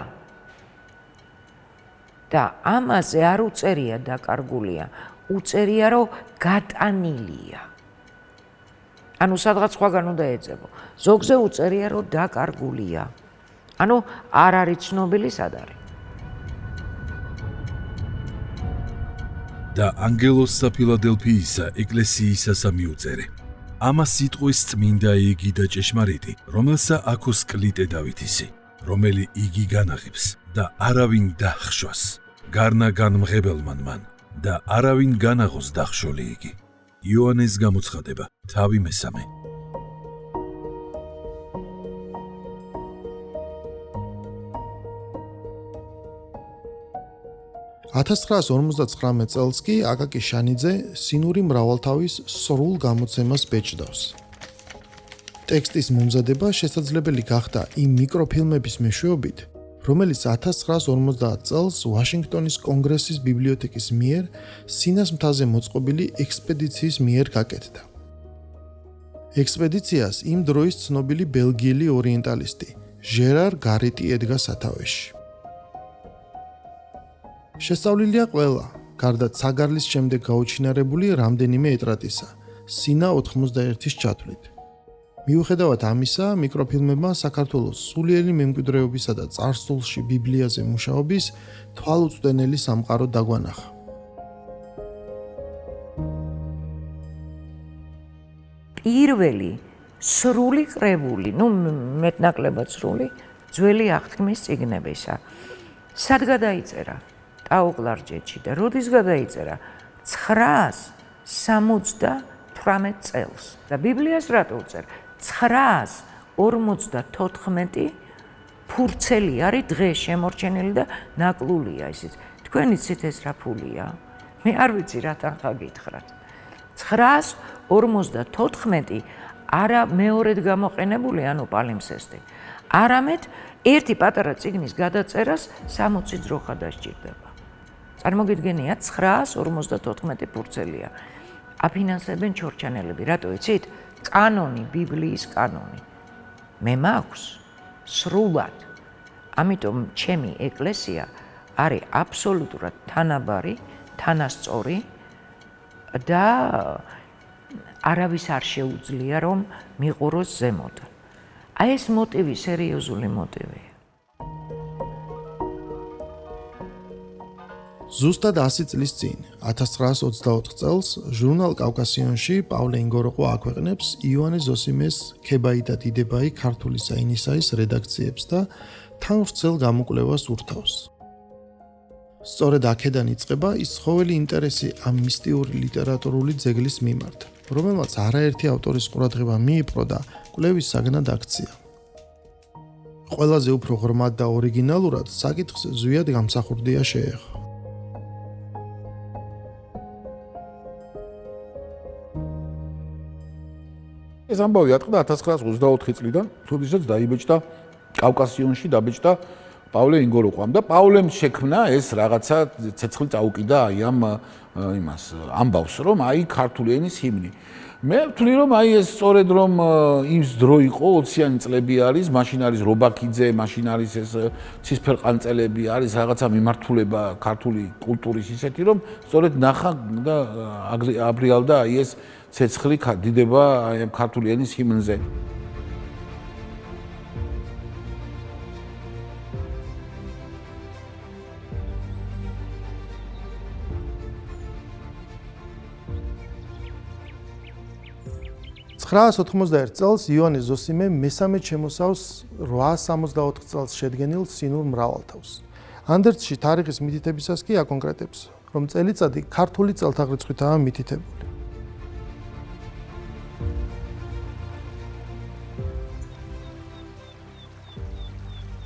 და ამაზე არ უწერია დაკარგულია, უწერია რომ გატანილია. ანუ სადღაც სხვაგან უნდა ეძებო. ზოგზე უწერია რომ დაკარგულია. ანუ არ არის ცნობილი სად არის. და ანგელოს საფილადელფიისა ეკლესიისა მიუწერე. ამას სიტყვის წმინდა იგი და ჭეშმარიტი, რომელსა აქოს კლიტე დავითისი, რომელი იგი განაღებს და არავინ დახშვას, გარნა განმღებელმან მან და არავინ განაღოს დახშოლი იგი. იოანეს გამოცხადება, თავი მესამე. $1959 წელს კი აკაკი შანიძე სინური მრავალთავის სრულ გამოცემას ბეჭდავს. ტექსტის მომზადება შესაძლებელი გახდა იმ მიკროფილმების მეშვეობით, რომელიც 1950 წელს ვაშინგტონის კონგრესის ბიბლიოთეკის მიერ სინას მთაზე მოწყობილი ექსპედიციის მიერ გაკეთდა. ექსპედიციას იმ დროის ცნობილი ბელგიელი ორიენტალისტი ჟერარ გარეტი ედგა სათავეში. შესწავლილია ყველა, გარდა ცაგარლის შემდეგ გაუჩინარებული რამდენიმე ეტრატისა, სინა 91-ის ჩათვლით. მიუხედავად ამისა, მიკროფილმებმა საქართველოს სულიერი მემკვიდრეობისა და წარსულში ბიბლიაზე მუშაობის თვალუწვდენელი სამყარო დაგვანახა. პირველი სრული კრებული, მეტნაკლებად სრული, ძველი აღთქმის წიგნებისა. სად გადაიწერა? ტაო-კლარჯეთში და როდის გადაიწერა? 978 წელს. და ბიბლიას რატო უწერ? 954 ფურცელი არის დღეს შემორჩენილი და ნაკლულია ისიც. თქვენ იცით ეს რა ფულია? მე არ ვიცი რა თანხა გითხრათ. 954 არა მეორედ გამოყენებული, ანუ პალიმსესტი. არამედ ერთი პატარა წიგნის გადაწერას 60 ძროხა დასჭირდება. წარმოგიდგენია 954 ფურცელია. აფინანსებენ ჩორჩანელები, რატო იცით? კანონი, ბიბლიის კანონი. მე მაქვს სრულად. ამიტომ ჩემი ეკლესია არის აბსოლუტურად თანაბარი, თანასწორი და არავის არ შეუძლია რომ მიყუროს ზემოდან. აი ეს მოტივი სერიოზული მოტივია. ზუსტად 100 წლის წინ, 1924 წელს, ჟურნალ კავკასიონში პავლე ინგოროყვა აქვეყნებს იოანე ზოსიმეს ქებაი და დიდებაი ქართული საინისაის რედაქციებს და თან ვრცელ გამოკვლევას ურთავს. სწორედ აქედან იწყება ის ცხოველი ინტერესი ამ მისტიური ლიტერატურული ძეგლის მიმართ, რომელმაც არაერთი ავტორის ყურადღება მიიპყრო და კვლევის საგნად აქცია. ყველაზე უფრო ღრმად და ორიგინალურად საკითხს ზვიად გამსახურდია შეეხო. ეს ამბავი ატყდა 1924 წლიდან, თუდისაც დაიბეჭდა კავკასიონში დაბეჭდა პავლე ინგოროყვამ და პავლემ შექმნა ეს რაღაცა ცეცხლი წაუკიდა აი ამ იმას ამბავს რომ აი ქართული ენის ჰიმნი. მე ვთვლი რომ აი ეს სწორედ რომ იმ დრო იყო 20-იანი წლები არის, მაშინ არის რობაქიძე, მაშინ არის ეს ცისფერყანწელები, არის რაღაცა მიმართულება ქართული კულტურის ისეთი რომ სწორედ ნახა და აბრიალდა აი ეს ცეცხლი დიდება აი ამ ქართული ენის ჰიმნზე. $991 წელს იოანე ზოსიმე მესამე შემოსავს 864 წელს შედგენილ სინურ მრავალთავს. ანდერძში თარიღის მითითებისას კი აკონკრეტებს, რომ წელიწადი ქართული წელთაღრიცხვითაა მითითებული.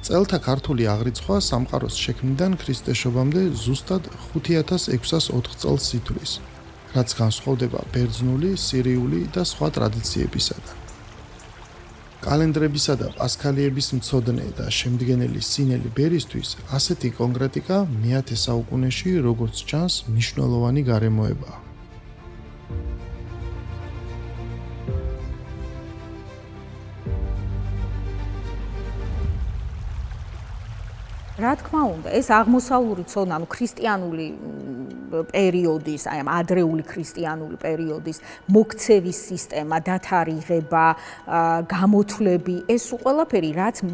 წელთა ქართული აღრიცხვა სამყაროს შექმნიდან ქრისტეშობამდე ზუსტად 5604 წელს ითვლის, რაც განსხვავდება ბერძნული, სირიული და სხვა ტრადიციებისაგან. კალენდრებისა და პასქალიების მცოდნე და შემდგენელი სინელი ბერისთვის ასეთი კონკრეტიკა მე-10 საუკუნეში, როგორც ჩანს, მნიშვნელოვანი გარემოებაა. რა თქმა უნდა, ეს აღმოსავლური ცოდნა, ანუ ქრისტიანული პერიოდის, აი ამ ადრეული ქრისტიანული პერიოდის მოქცევის სისტემა, დათარიღება, გამოთვლები, ეს ყველაფერი რაც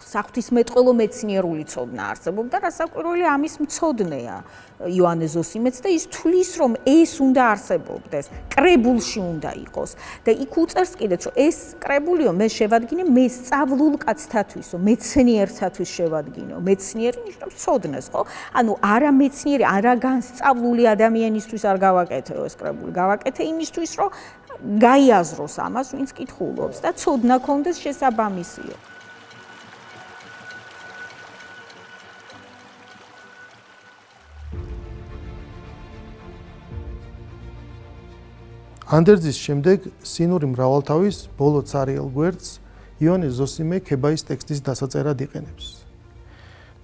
საღვთისმეტყველო მეცნიერული ცოდნა არსებობდა, რასაკვირველი ამის მცოდნეა იოანე ზოსიმეც და ის თვლის, რომ ეს უნდა არსებობდეს, კრებულში უნდა იყოს. და იქ უწერს კიდეც, რომ ეს კრებულიო მე შევადგინე მე სწავლულ კაცთათვისო, მეცნიერთათვის შევადგინო. მეცნიერი ნიშნავს ცოდნას, ხო? ანუ არა მეცნიერი, არა განსწავლული ადამიანისთვის არ გავაკეთეო ეს კრებული. გავაკეთე იმისთვის, რომ გაიაზროს ამას, ვინც კითხულობს და ცოდნა კონდეს შესაბამისიო. ანდერძის შემდეგ სინური მრავალთავის ბოლო ცარიელ გვერდს იონე ზოსიმე ქებაის ტექსტის დასაწერად იყენებს.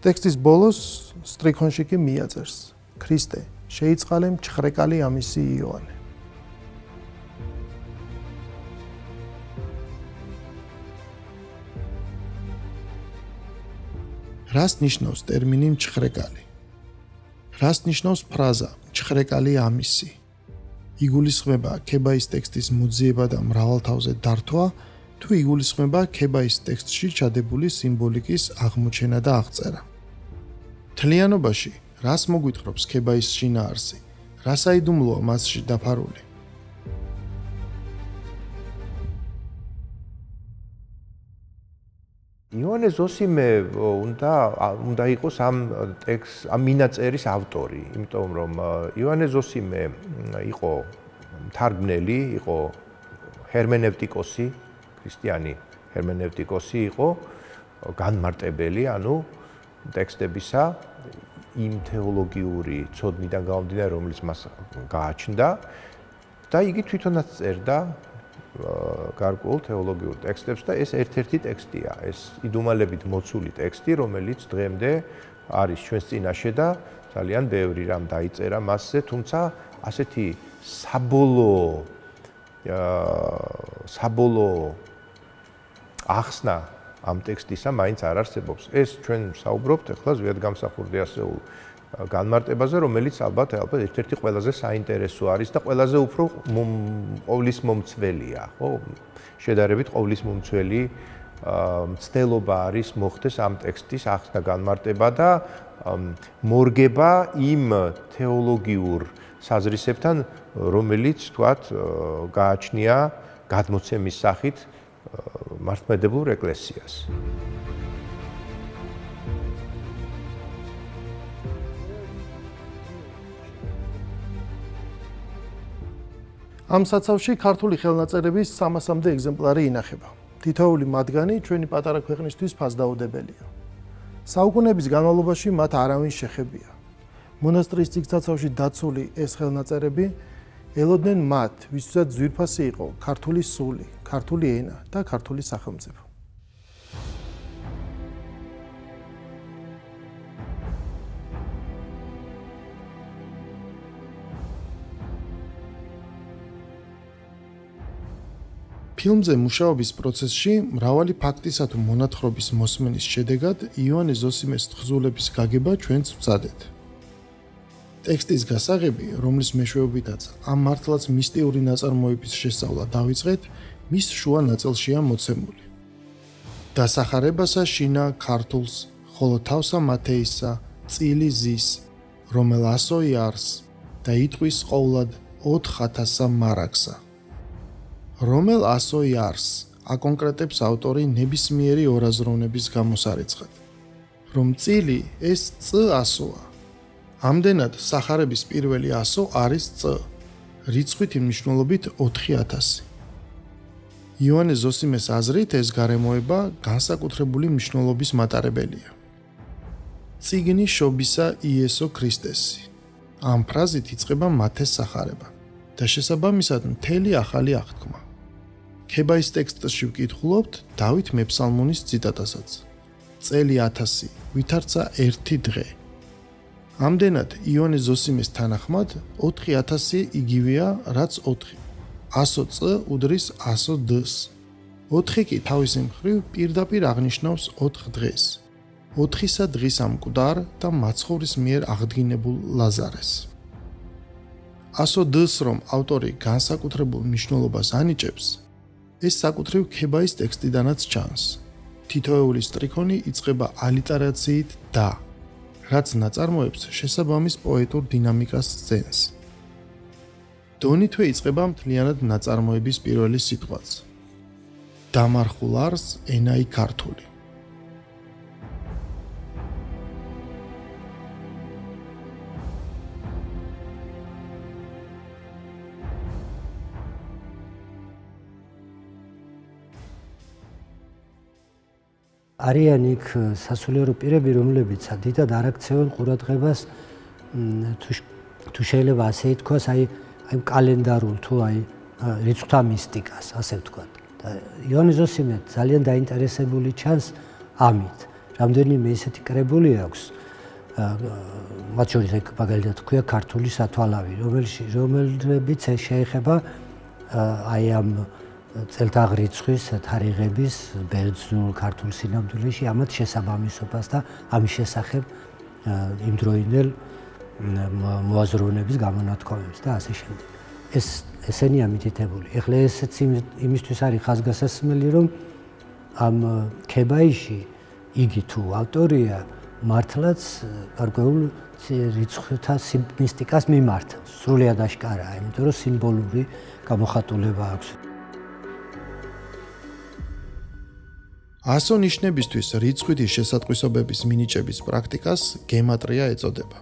ტექსტის ბოლოს სტრიქონში კი მიაწერს: ქრისტე, შეიწყალე მჩხრეკალი ამისი იოანე. რას ნიშნავს ტერმინი მჩხრეკალი? რას ნიშნავს ფრაზა მჩხრეკალი ამისი? იგულისხმება ქებაის ტექსტის მოძიება და მრავალთავზე დართვა, თუ იგულისხმება ქებაის ტექსტში ჩადებული სიმბოლიკის აღმოჩენა და აღწერა. მთლიანობაში, რას მოგვითხრობს ქებაის შინაარსი? რა საიდუმლოა მასში დაფარული? იონე ზოსიმე უნდა იყოს ამ მინაწერის ავტორი, იმიტომ რომ იონე ზოსიმე იყო მთარგმნელი, იყო ჰერმენევტიკოსი, ქრისტიანი ჰერმენევტიკოსი იყო, განმარტებელი, ანუ ტექსტებისა იმ თეოლოგიური ცოდნიდან გამომდინარე, რომელიც მას გააჩნდა და იგი თვითონაც წერდა გარკვეულ თეოლოგიურ ტექსტებს და ეს ერთ-ერთი ტექსტია, ეს იდუმალებით მოცული ტექსტი, რომელიც დღემდე არის ჩვენს წინაშე და ძალიან ბევრი რამ დაიწერა მასზე, თუმცა ასეთი საბოლოო ახსნა ამ ტექსტისა მაინც არ არსებობს. ეს ჩვენ საუბრობთ ახლა ზვიადგამსახურდი ასეულ განმარტებაზე, რომელიც ალბათ ერთ-ერთი ყველაზე საინტერესო არის და ყველაზე უფრო ყოვლისმომცველია, ხო? შედარებით ყოვლისმომცველი მცდელობა არის მოხდეს ამ ტექსტის ახსნა განმარტება და მორგება იმ თეოლოგიურ საზრისებთან, რომელიც თქვათ გააჩნია გადმოცემის სახით მართლმადიდებლურ ეკლესიას. ამ საცავში ქართული ხელნაწერების 300-მდე ეგზემპლარი ინახება. თითოეული მათგანი ჩვენი პატარა ქვეყნისთვის ფასდაუდებელია. საუკუნეების განმავლობაში მათ არავინ შეხებია. მონასტრის ციხესაცავში დაცული ეს ხელნაწერები ელოდნენ მათ, ვისაც ძვირფასი იყო ქართული სული, ქართული ენა და ქართული სახელმწიფო. ფილმზე მუშაობის პროცესში მრავალი ფაქტისა თუ მონათხრობის მოსმენის შედეგად იონე ზოსიმეს თხზულების გაგება ჩვენც ვწადეთ. ტექსტის გასაღები, რომლის მეშვეობითაც ამ მართლაც მისტიური ნაწარმოების შესწავლა დავიწყეთ, მის შუა ნაწილშია მოცემული. დასახარებასა შინა ქართულს, ხოლო თავსა მათეისა, წილი ზის, რომელ ასო იარს და იტყვის ყოვლად 4,000 მარაგსა. რომელ ასო იარს აკონკრეტებს ავტორი ნებისმიერი ორაზროვნების გამოსარიცხად. რომ წილი ეს წ ასოა. ამდენად სახარების პირველი ასო არის წ, რიცხვით მნიშვნელობით 4000. იონე ზოსიმეს აზრით ეს გარემოება განსაკუთრებული მნიშვნელობის მატარებელია. წიგნი შობისა იესო ქრისტესი. ამ ფრაზით იწყება მათეს სახარება და შესაბამისად მთელი ახალი აღთქმა. ქებაის ტექსტში ვკითხულობთ დავით მეფსალმონის ციტატასაც. წელი 1000, ვითარცა ერთი დღე. ამდენად იონე ზოსიმეს თანახმად 4000 იგივეა, რაც 4. 100 წ უდრის 100 დს. 4 კი თავისი მხრივ პირდაპირ აღნიშნავს 4 დღეს. 4 დღის ამ მკვდარ და მაცხოვრის მიერ აღდგინებულ ლაზარეს. ასო დის რომ ავტორი განსაკუთრებულ მნიშვნელობას ანიჭებს, ეს საკუთრივ ქებაის ტექსტიდანაც ჩანს. თითოეული სტრიქონი იწყება ალიტერაციით და, რაც ნაწარმოებს შესაბამის პოეტურ დინამიკას სცენს. დონითვე იწყება მთლიანად ნაწარმოების პირველი სიტყვაც. დამარხულ არს ენაი ქართული. არიან იქ სასულიერო პირები, რომლებიც დიდად არ აქცევენ ყურადღებას თუ შეიძლება ასე ითქვას, აი კალენდარულ თუ აი რიცხვთა მისტიკას, ასე ვთქვათ. და იონი ზოსიმე ძალიან დაინტერესებული ჩანს ამით. რამდენიმე ისეთი კრებული აქვს, მათ შორის მაგალითად ქვია ქართული სათვალავი, რომელშიც შეეხება აი ამ წელთაღრიცხვის თარიღების ბერძნულ ქართულ სინამდვილეში ამათ შესაბამისობას და ამის შესახებ იმდროინდელ მოაზროვნების გამონათქვამებს და ასე შემდეგ. ესენია მითითებული. ეხლა ესეც იმისთვის არის ხაზგასასმელი, რომ ამ ქებაიში იგი თუ ავტორია მართლაც გარკვეულ რიცხვთა მისტიკას მიმართავს. სრულიად აშკარაა, იმიტომ რომ სიმბოლური გამოხატულება აქვს. ასო ნიშნებისთვის რიცხვითი შესატყვისობების მინიჭების პრაქტიკას გემატრია ეწოდება.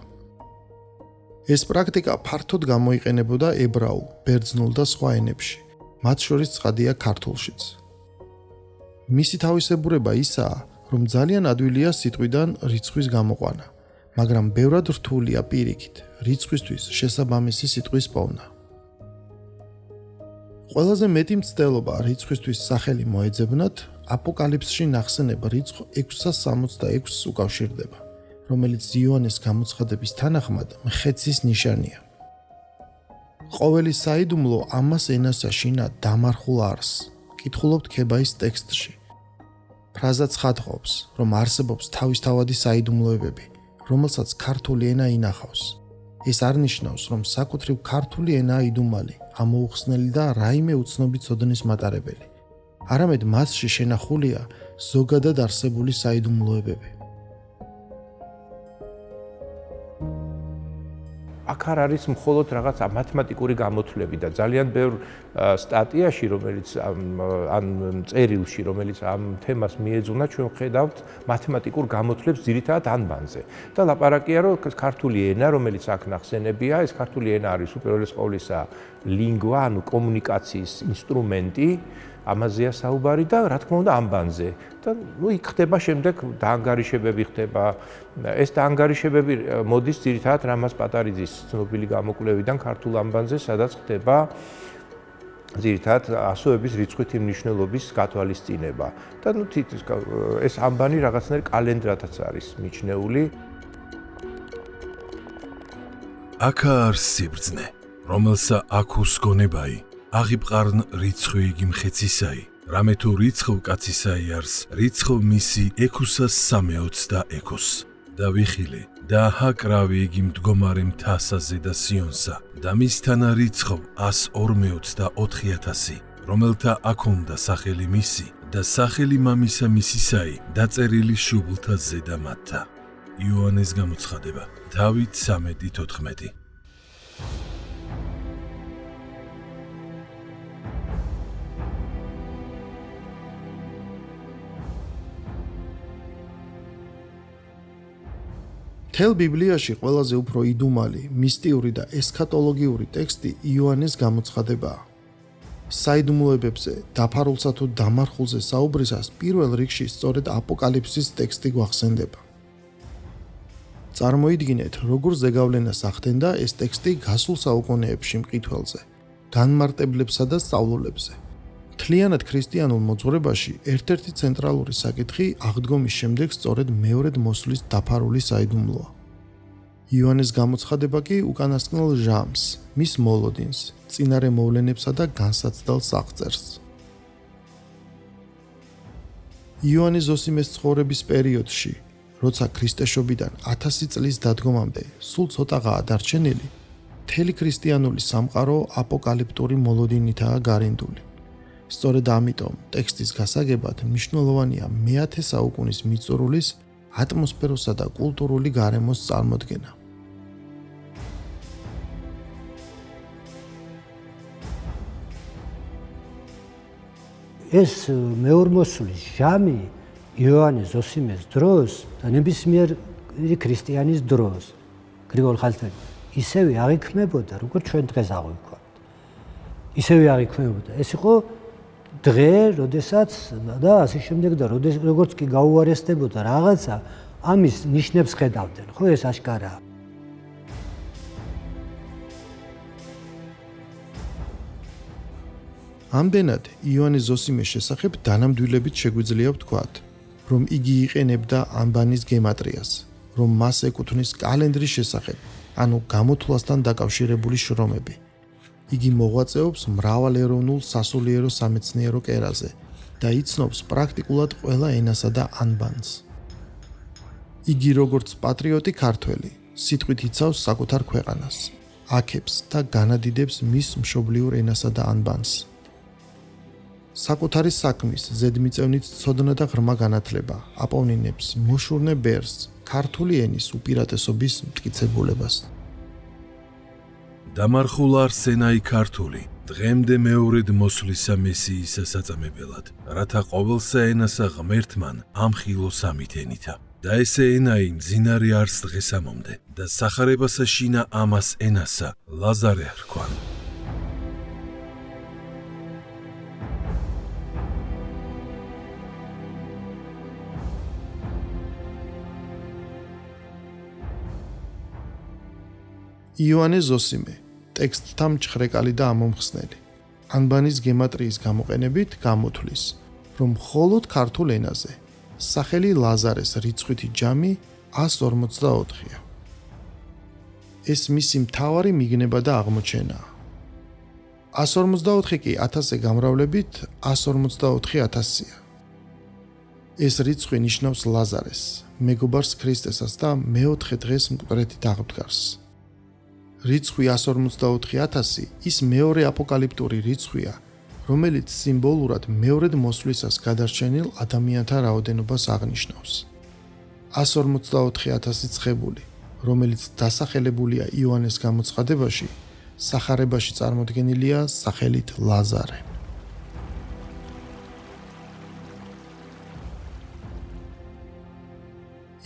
ეს პრაქტიკა ფართოდ გამოიყენებოდა ებრაულ, ბერძნულ და სხვა ენებში, მათ შორის ცხადია ქართულშიც. მისი თავისებურება ისაა, რომ ძალიან ადვილია სიტყვიდან რიცხვის გამოყვანა, მაგრამ ბევრად რთულია პირიქით რიცხვისთვის შესაბამისი სიტყვის პოვნა. ყველაზე მეტი მცდელობა რიცხვისთვის სახელი მოეძებნათ აპოკალიფსში ნახსენებ რიცხვ 666-ს უკავშირდება, რომელიც იოანეს გამოცხადების თანახმად მხეცის ნიშანია. ყოველი საიდუმლო ამას ენასა შინა დამარხულ არს, კითხულობთ ქებაის ტექსტში. ფრაზა ცხადყოფს, რომ არსებობს თავისთავადი საიდუმლოებები, რომელსაც ქართული ენა ინახავს. ეს არ ნიშნავს, რომ საკუთრივ ქართული ენაა იდუმალი, ამოუხსნელი და რაიმე უცნობი ცოდნის მატარებელი. არამედ მასში შენახულია ზოგადად არსებული საიდუმლოებები. აქ არ არის მხოლოდ რაღაც მათემატიკური გამოთვლები და ძალიან ბევრ სტატიაში, რომელიც ან წერილში, რომელიც ამ თემას მიეძღვნა, ჩვენ ვხედავთ მათემატიკურ გამოთვლებს ძირითადად ანბანზე. და ლაპარაკია, რომ ქართული ენა, რომელიც აქ ნახსენებია, ეს ქართული ენა არის უპირველეს ყოვლისა ლინგვა, ანუ კომუნიკაციის ინსტრუმენტი, ამაზეა საუბარი და რა თქმა უნდა ანბანზე. და იქ ხდება შემდეგ დაანგარიშებები ხდება. ეს დაანგარიშებები მოდის ძირითადად რამაზ პატარიძის ცნობილი გამოკვლევიდან ქართულ ანბანზე, სადაც ხდება ძირითადად ასოების რიცხვითი მნიშვნელობის გათვალისწინება. და ეს ანბანი რაღაცნაირ კალენდრადაც არის მიჩნეული. აქა არის სიბრძნე, რომელსა აქუს გონებაი, აღიბყარნ რიცხვი იგი მხეცისაი. რამე თუ რიცხვ კაცისაი არს, რიცხვ მისი ექუსას 320 და ვიხილე და ჰაკრავი იგი მდგომარე მთასაზე და სიონსა და მისთანა რიცხვ 124,000, რომელთა აქონდა სახელი მისი და სახელი მამისა მისისაი დაწერილი შუბლთა ზედა მათთა. იოანეს გამოცხადება, დავით 13:14. მთელ ბიბლიაში ყველაზე უფრო იდუმალი, მისტიური და ესქატოლოგიური ტექსტი იოანეს გამოცხადებაა. საიდუმლოებებზე, დაფარულსა თუ დამარხულზე საუბრისას პირველ რიგში სწორედ აპოკალიფსის ტექსტი გვახსენდება. წარმოიდგინეთ, როგორ ზეგავლენას ახდენდა ეს ტექსტი გასულ საუკუნეებში მყიდველზე, განმარტებლებსა და სწავლულებზე. მთლიანად ქრისტიანულ მოძღვრებაში ერთ-ერთი ცენტრალური საკითხი აღდგომის შემდეგ სწორედ მეორედ მოსვლის დაფარული საიდუმლოა. იოანეს გამოცხადება კი უკანასკნელ ჟამს, მის მოლოდინს, წინარე მოვლენებსა და განსაცდელ საღწევს. იოანე ზოსიმეს ცხოვრების პერიოდში, როცა ქრისტეშობიდან 1000 წლის დადგომამდე სულ ცოტაღაა დარჩენილი, მთელი ქრისტიანული სამყარო აპოკალიპტური მოლოდინითაა გარინდული. სწორედ ამიტომ ტექსტის გასაგებად მნიშვნელოვანია მე-10 საუკუნის მიწურულის ატმოსფეროსა და კულტურული გარემოს წარმოდგენა. ეს მეორმოსulis ჟამი იოანე ზოსიმეს დროს და ნებისმიერ ქრისტიანის დროს გრიგოლ ხალთელი ისევე აღიქმებოდა, როგორც ჩვენ დღეს აღვიქვამთ. ისევე აღიქმებოდა. ეს იყო დღე, როდესაც და ასე შემდეგ და როგორც კი გაუარესდებოდა რაღაცა, ამის ნიშნებს ხედავდნენ, ხო ეს აშკარაა. ამდენად იოანე ზოსიმეს შესახებ დანამდვილებით შეგვიძლია ვთქვათ, რომ იგი იყენებდა ანბანის გემატრიას, რომ მას ეკუთვნის კალენდრის შესახებ, ანუ გამოთვლასთან დაკავშირებული შრომები. იგი მოღვაწეობს მრავალეროვნულ სასულიერო სამეცნიერო კერაზე და იცნობს პრაქტიკულად ყველა ენასა და ანბანს. იგი როგორც პატრიოტი ქართველი, სიტყვით იცავს საკუთარ ქვეყანას, აქებს და განადიდებს მის მშობლიურ ენასა და ანბანს. საკუთარი საქმის ზედმიწევნით ცოდნა და ღრმა განათლება აპოვნინებს მოშურნე ბერს ქართული ენის უპირატესობის მტკიცებულებას. დამარხულა არსენაი ქართული, დღემდე მეორედ მოსვლისა მესიისა საწამებელად, რათა ყოველსა ენასა ღმერთმან ამხილოს ამით ენითა. და ესე ენაი მძინარე არს დღესამომდე და სახარებასა შინა ამას ენასა ლაზარე რქვან. იოანე ზოსიმე, ტექსტთა მჭხრეკალი და ამომხსნელი. ანბანის გემატრიის გამოყენებით გამოთვლის, რომ მხოლოდ ქართულ ენაზე სახელი ლაზარეს რიცხვითი ჯამი 144-ია. ეს მისი მთავარი მიგნება და აღმოჩენაა. 144 კი 1000-ზე გამრავლებით 144,000-ია. ეს რიცხვი ნიშნავს ლაზარეს, მეგობარს ქრისტესას და მეოთხე დღეს მკვდრეთით აღდგარს. რიცხვი 144,000 ის მეორე აპოკალიპტური რიცხვია, რომელიც სიმბოლურად მეორედ მოსვლისას გადარჩენილ ადამიანთა რაოდენობას აღნიშნავს. 144,000 ცხებული, რომელიც დასახელებულია იოანეს გამოცხადებაში, სახარებაში წარმოდგენილია სახელით ლაზარე.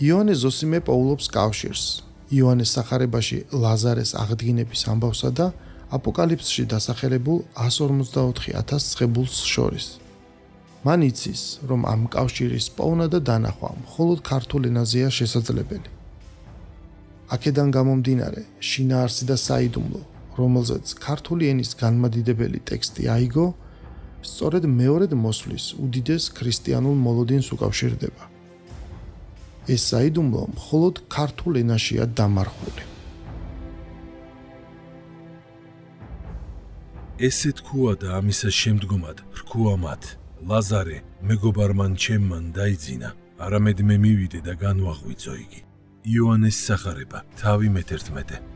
იოანე ზოსიმე პოულობს კავშირს იოანეს სახარებაში ლაზარეს აღდგინების ამბავსა და აპოკალიფსში დასახელებულ 144,000 ცხებულს შორის. მან იცის, რომ ამ კავშირის პოვნა და დანახვა მხოლოდ ქართულ ენაზეა შესაძლებელი. აქედან გამომდინარე, შინაარსი და საიდუმლო, რომელზეც ქართული ენის განმადიდებელი ტექსტი აიგო, სწორედ მეორედ მოსვლის უდიდეს ქრისტიანულ მოლოდინს უკავშირდება. ეს საიდუმლო მხოლოდ ქართულ ენაშია დამარხული. ესე თქვა და ამისა შემდგომად რქუა მათ, ლაზარე, მეგობარმან ჩემმან დაიძინა, არამედ მე მივიდე და განვაღვიძო იგი. იოანეს სახარება, თავი მე-11.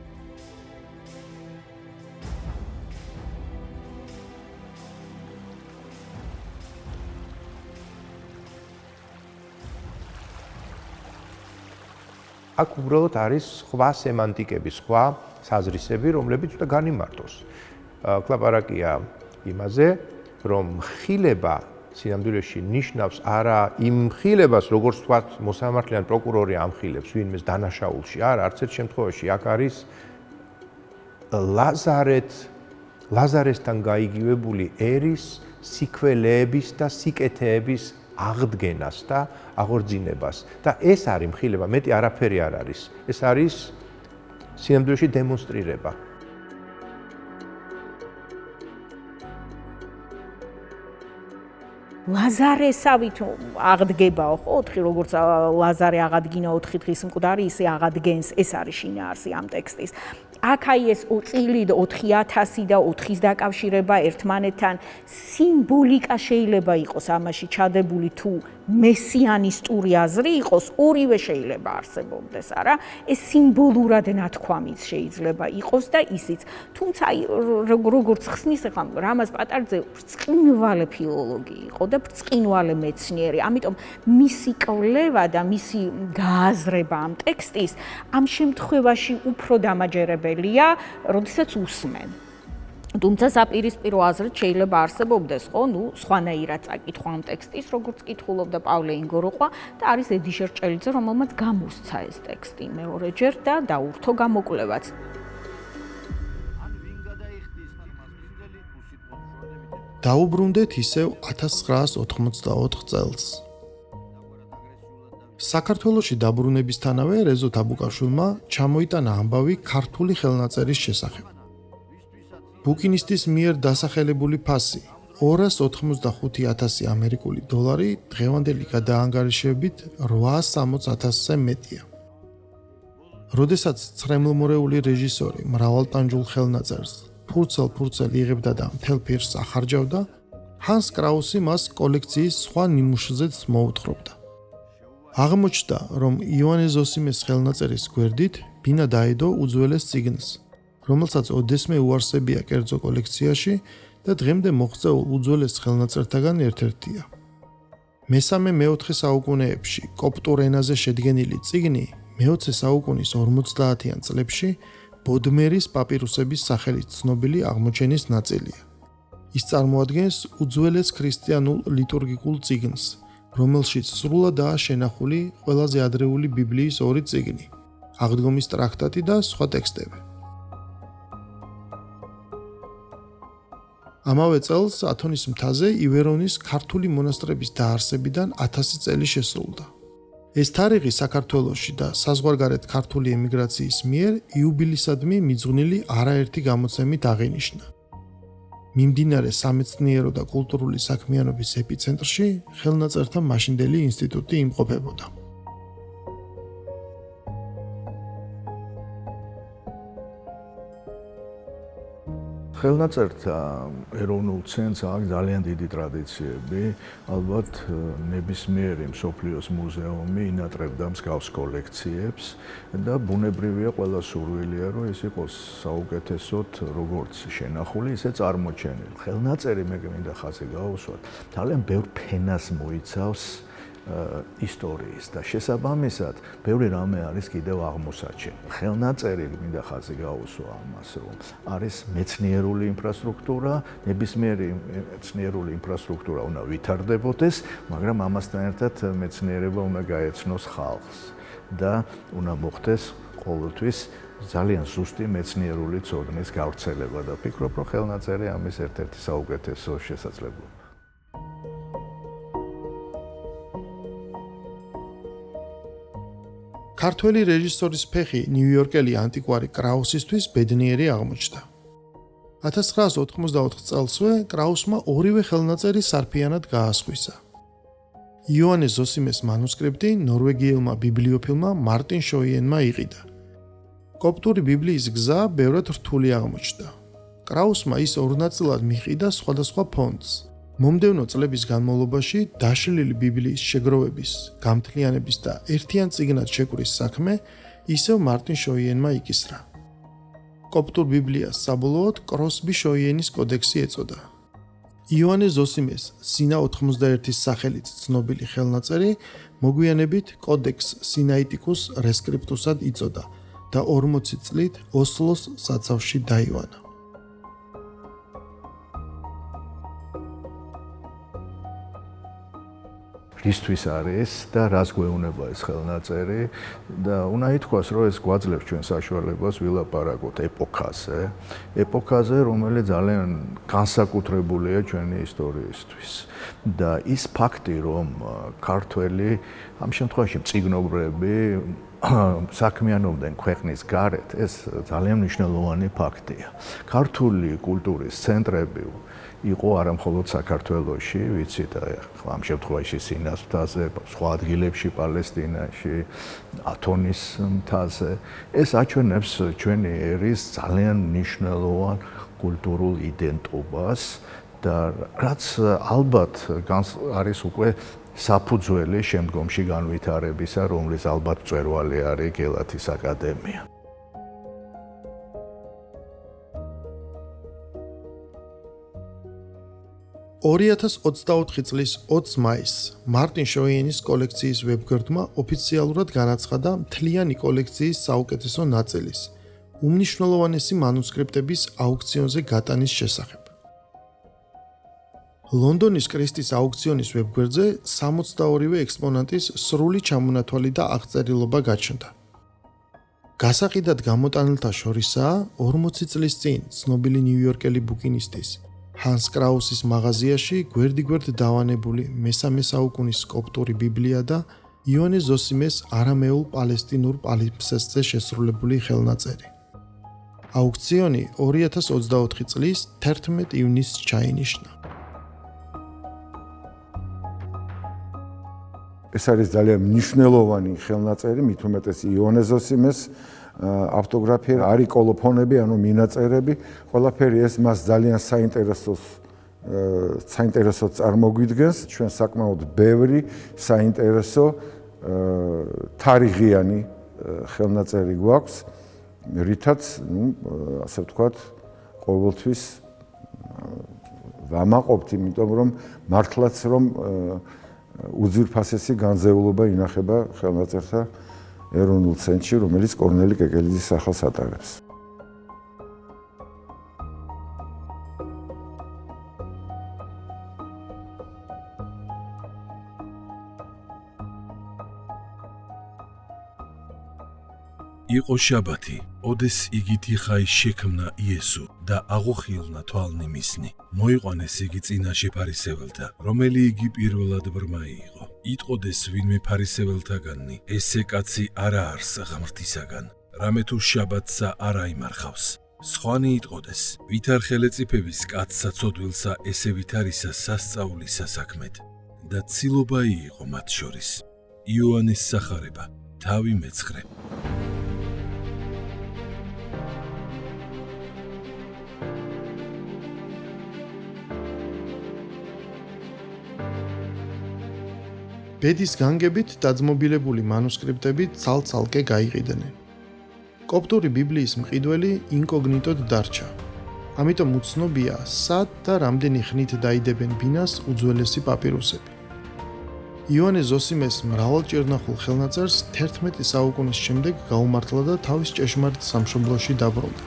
აქ უბრალოდ არის სხვა სემანტიკები, სხვა საზრისები, რომლებიც უნდა განიმარტოს. კლაპარაკია იმაზე, რომ ხილება სინამდვილეში ნიშნავს არა იმ ხილებას, როგორც თქვათ, მოსამართლე ან პროკურორი ამხილებს ვინმეს დანაშაულში, არა, არც ერთ შემთხვევაში აქ არის ლაზარესთან გაიგივებული ერის სიქველეების და სიკეთეების აღდგენას და აღორძინებას და ეს არის მხილება, მეტი არაფერი არ არის. ეს არის სინამდვილეში დემონსტრირება. ლაზარესავით აღდგებაო, ხო, 4 როგორც ლაზარე აღადგინა 4 დღის მკვდარი, ისე აღადგენს, ეს არის შინაარსი ამ ტექსტის. აქ აი ეს წილი 4000 და 4-ის დაკავშირება ერთმანეთთან სიმბოლიკა შეიძლება იყოს ამაში ჩადებული თუ მესიანისტური აზრი იყოს, ორივე შეიძლება არსებობდეს, არა? ეს სიმბოლურად ნათქვამიც შეიძლება იყოს და ისიც. თუმცა აი როგორც ხსნის ახლა რამაზ პატარძე ბრწყინვალე ფილოლოგი იყო და ბრწყინვალე მეცნიერი. ამიტომ მისი კვლევა და მისი გააზრება ამ ტექსტის ამ შემთხვევაში უფრო დამაჯერებელია, როდესაც უსმენ. თუმცა საპირისპირო აზრით შეიძლება არსებობდეს, ხო, სხვანაირად წაკითხვა ამ ტექსტის, როგორც კითხულობდა პავლე ინგოროყვა და არის ედიშერ ჭელიძე, რომელმაც გამოსცა ეს ტექსტი მეორეჯერ და დაურთო გამოკვლევაც. დაუბრუნდეთ ისევ 1984 წელს. საქართველოში დაბრუნებისთანავე რეზო თაბუკაშვილმა ჩამოიტანა ამბავი ქართული ხელნაწერის შესახებ. ბუკინისტის მიერ დასახელებული ფასი 285,000 ამერიკული დოლარი დღევანდელი გადაანგარიშებით 860,000-ზე მეტია. როდესაც ცრემლმორეული რეჟისორი მრავალტანჯულ ხელნაწერს ფურცელ იღებდა და მთელ პირს ახარჯავდა, ჰანს კრაუსი მას კოლექციის სხვა ნიმუშზეც მოუთხრობდა. აღმოჩნდა, რომ იოანე ზოსიმეს ხელნაწერის გვერდით ბინა დაედო უძველეს წიგნს, რომელსაც ოდესმე უარსებია კერძო კოლექციაში და დღემდე მოღწეულ უძველეს ხელნაწერთაგან ერთ-ერთია. მესამე-მეოთხე საუკუნეებში კოპტურ ენაზე შედგენილი წიგნი მე-20 საუკუნის 50-იან წლებში ბოდმერის პაპირუსების სახელით ცნობილი აღმოჩენის ნაწილია. ის წარმოადგენს უძველეს ქრისტიანულ ლიტურგიკულ წიგნს, რომელშიც სრულადაა შენახული ყველაზე ადრეული ბიბლიის 2 წიგნი, აღდგომის ტრაქტატი და სხვა ტექსტები. ამავე წელს ათონის მთაზე ივერონის ქართული მონასტრების დაარსებიდან 1000 წელი შესრულდა. ეს თარიღი საქართველოში და საზღვარგარეთ ქართული ემიგრაციის მიერ იუბილისადმი მიძღვნილი არაერთი გამოცემით აღინიშნა. მიმდინარე სამეცნიერო და კულტურული საქმიანობის ეპიცენტრში ხელნაწერთა მაშინდელი ინსტიტუტი იმყოფებოდა. ხელნაწერთა ეროვნულ ცენტრს აქვს ძალიან დიდი ტრადიციები, ალბათ ნებისმიერი მსოფლიოს მუზეუმი ინატრებდა მსგავს კოლექციებს და ბუნებრივია ყველა სურვილია, რომ ეს იყოს საუკეთესოდ როგორც შენახული, ისე წარმოჩენილი. ხელნაწერი მე მინდა ხაზი გაუსვათ, ძალიან ბევრ ფენას მოიცავს ისტორიის და შესაბამისად ბევრი რამე არის კიდევ აღმოსაჩენილი. ხელნაწერილი მინდა ხაზი გაუსვა ამას, რომ არის მეცნიერული ინფრასტრუქტურა, ნებისმიერი მეცნიერული ინფრასტრუქტურა უნდა ვითარდებოდეს, მაგრამ ამასთან ერთად მეცნიერება უნდა გაეცნოს ხალხს და უნდა მოხდეს ყოველთვის ძალიან ზუსტი მეცნიერული ცოდნის გავრცელება და ვფიქრობ, რომ ხელნაწერი ამის ერთ-ერთი საუკეთესო შესაძლებლობაა. ქართველი რეჟისორის ფეხი ნიუ-იორკელი ანტიკვარი კრაუსისთვის ბედნიერი აღმოჩნდა. 1984 წელსვე კრაუსმა ორივე ხელნაწერი სარფიანად გაასხვისა. იოანე ზოსიმეს მანუსკრიპტი ნორვეგიელმა ბიბლიოფილმა მარტინ შოიენმა იყიდა. კოპტური ბიბლიის გზა ბევრად რთული აღმოჩნდა. კრაუსმა ის ორ ნაწილად მიყიდა სხვადასხვა ფონდს. მომდევნო წლების განმავლობაში დაშლილი ბიბლიის შეგროვების, გამთლიანების და ერთიან წიგნად შეკვრის საქმე ისევ მარტინ შოიენმა იკისრა. კოპტურ ბიბლიას საბოლოოდ კროსბი შოიენის კოდექსი ეწოდა. იოანე ზოსიმეს სინა 91-ის სახელით ცნობილი ხელნაწერი მოგვიანებით კოდექს სინაიტიკუს რესკრიპტუსად იწოდა და 40 წლით ოსლოს საცავში დაივანა. რისთვის არის და რას გვეუბნება ეს ხელნაწერი და უნდა ითქვას, რომ ეს გვაძლევს ჩვენ საშუალებას ვილაპარაკოთ ეპოქაზე, რომელიც ძალიან განსაკუთრებულია ჩვენი ისტორიისთვის. და ის ფაქტი, რომ ქართველი ამ შემთხვევაში მწიგნობრები საქმიანობდნენ ქვეყნის გარეთ, ეს ძალიან მნიშვნელოვანი ფაქტია. ქართული კულტურის ცენტრები იყო არა მხოლოდ საქართველოში, ვიცით, ამ შემთხვევაში სინას მთაზე, სხვა ადგილებში, პალესტინაში, ათონის მთაზე. ეს აჩვენებს ჩვენი ერის ძალიან მნიშვნელოვან კულტურულ იდენტობას და რაც ალბათ არის უკვე საფუძველი შემდგომში განვითარებისა, რომლის ალბათ მწვერვალი არის გელათის აკადემია. –2024 წლის 20 მაისს მარტინ შოიენის კოლექციის ვებგვერდმა ოფიციალურად განაცხადა მთლიანი კოლექციის საუკეთესო ნაწილის, უმნიშვნელოვანესი მანუსკრიპტების აუქციონზე გატანის შესახებ. ლონდონის კრისტის აუქციონის ვებგვერდზე 62-ვე ექსპონატის სრული ჩამონათვალი და აღწერილობა გაჩნდა. გასაყიდად გამოტანილთა შორისაა 40 წლის წინ ცნობილი ნიუ-იორკელი ბუკინისტის ჰანს კრაუსის მაღაზიაში გვერდიგვერდ დავანებული მესამე საუკუნის კოპტური ბიბლია და იონე ზოსიმეს არამეულ პალესტინურ პალიფსესზე შესრულებული ხელნაწერი. აუქციონი 2024 წლის 11 ივნისს ჩაინიშნა. ეს არის ძალიან მნიშვნელოვანი ხელნაწერი, მით უმეტეს იონე ზოსიმეს ავტოგრაფია, არის კოლოფონები, ანუ მინაწერები, ყველაფერი ეს მას ძალიან საინტერესო წარმოგვიდგენს, ჩვენ საკმაოდ ბევრი საინტერესო თარიღიანი ხელნაწერი გვაქვს, რითაც, ასე ვთქვათ, ყოველთვის ვამაყობთ, იმიტომ რომ მართლაც რომ უძვირფასესი განზეულობა ინახება ხელნაწერთა ეროვნულ ცენტრში, რომელიც კორნელი კეკელიძის სახელს ატარებს. იყო შაბათი, ოდეს იგითი ხაი შექმნა იესო და აღუხილნა თვალნი მისნი. მოიყვანეს იგი წინაშე ფარისეველთა, რომელი იგი პირველად ბრმა იყო. იტყოდეს ვინმე ფარისეველთაგანი, ესე კაცი არა არს ღმრთისაგან, რამე თუ შაბათსა არა იმარხავს. სხვანი იტყოდეს, ვითარ ხელეწიფების კაცსა ცოდვილსა ესე ვითარისა სასწაულისა საქმედ და ცილობა იყო მათ შორის. იოანეს სახარება, თავი მეცხრე. ბედის განგებით დაძმობილებული მანუსკრიპტები ცალ-ცალკე გაიყიდნენ. კოპტური ბიბლიის მყიდველი ინკოგნიტოდ დარჩა. ამიტომ უცნობია, სად და რამდენი ხნით დაიდებენ ბინას უძველესი პაპირუსები. იონე ზოსიმეს მრავალჭირნახულ ხელნაწერს 11 საუკუნის შემდეგ გაუმართლა და თავის ჭეშმარიტ სამშობლოში დაბრუნდა.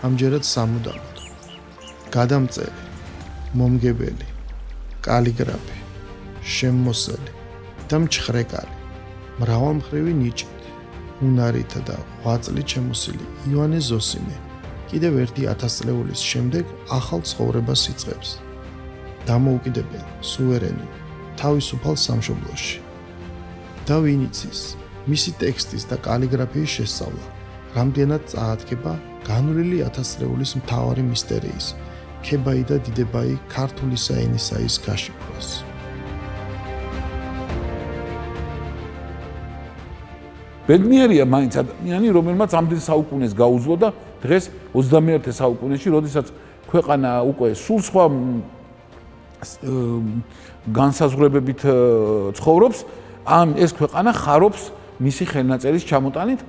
ამჯერად სამუდამოდ. გადამწერი, მომგებელი, კალიგრაფი, შემმოსელი და მჩხრეკალი, მრავალმხრივი ნიჭით, უნარითა და ღვაწლით შემოსილი იონე ზოსიმე კიდევ ერთი 1000 წლეულის შემდეგ ახალ ცხოვრებას იწყებს. დამოუკიდებელ, სუვერენულ, თავისუფალ სამშობლოში. და ვინ იცის, მისი ტექსტის და კალიგრაფიის შესწავლა რამდენად წაადგება განვლილი 1000 წლეულის მთავარი მისტერიის, ქებაი და დიდებაი ქართული საენისაის გაშიფრვას. ბედნიერია მაინც ადამიანი, რომელმაც ამდენ საუკუნეს გაუძლო და დღეს 21 საუკუნეში, როდესაც ქვეყანა უკვე სულ სხვა განსაზღვრებებით ცხოვრობს, ეს ქვეყანა ხარობს მისი ხელნაწერის ჩამოტანით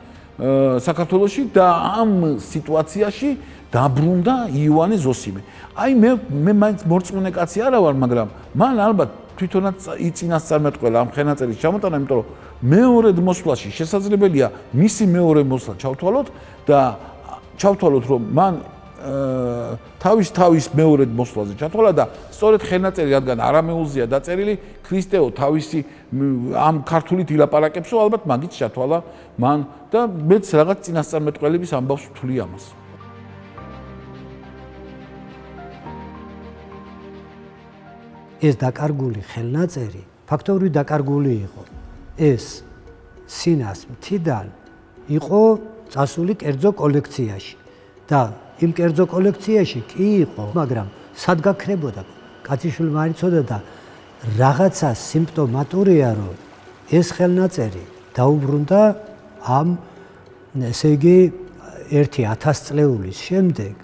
საქართველოში და ამ სიტუაციაში დაბრუნდა იოანე ზოსიმე. აი მე მაინც მორწმუნე კაცი არა ვარ, მაგრამ მან ალბათ თვითონაც იწინასწარმეტყველა ამ ხელნაწერის ჩამოტანა, იმიტომ რომ მეორედ მოსვლაში შესაძლებელია მისი მეორე მოსვლა ჩავთვალოთ და ჩავთვალოთ რომ მან თავის მეორედ მოსვლაზე ჩათვალა და სწორედ ხელნაწერი რადგან არამეულზეა დაწერილი, ქრისტეო თავისი ამ ქართულით ილაპარაკებსო, ალბათ მაგით ჩათვალა მან და მეც რაღაც წინასწარმეტყველების ამბავს ვთვლი ამას. ეს დაკარგული ხელნაწერი ფაქტობრივად დაკარგული იყო. ეს სინას მთიდან იყო წასული კერძო კოლექციაში და იმ კერძო კოლექციაში კი იყო, მაგრამ სად გაქრებოდა? კაციშვილი მარიცოდა და რაღაცა სიმპტომატურია, რომ ეს ხელნაწერი დაუბრუნდა ამ ესე იგი 1000 წლეულის შემდეგ,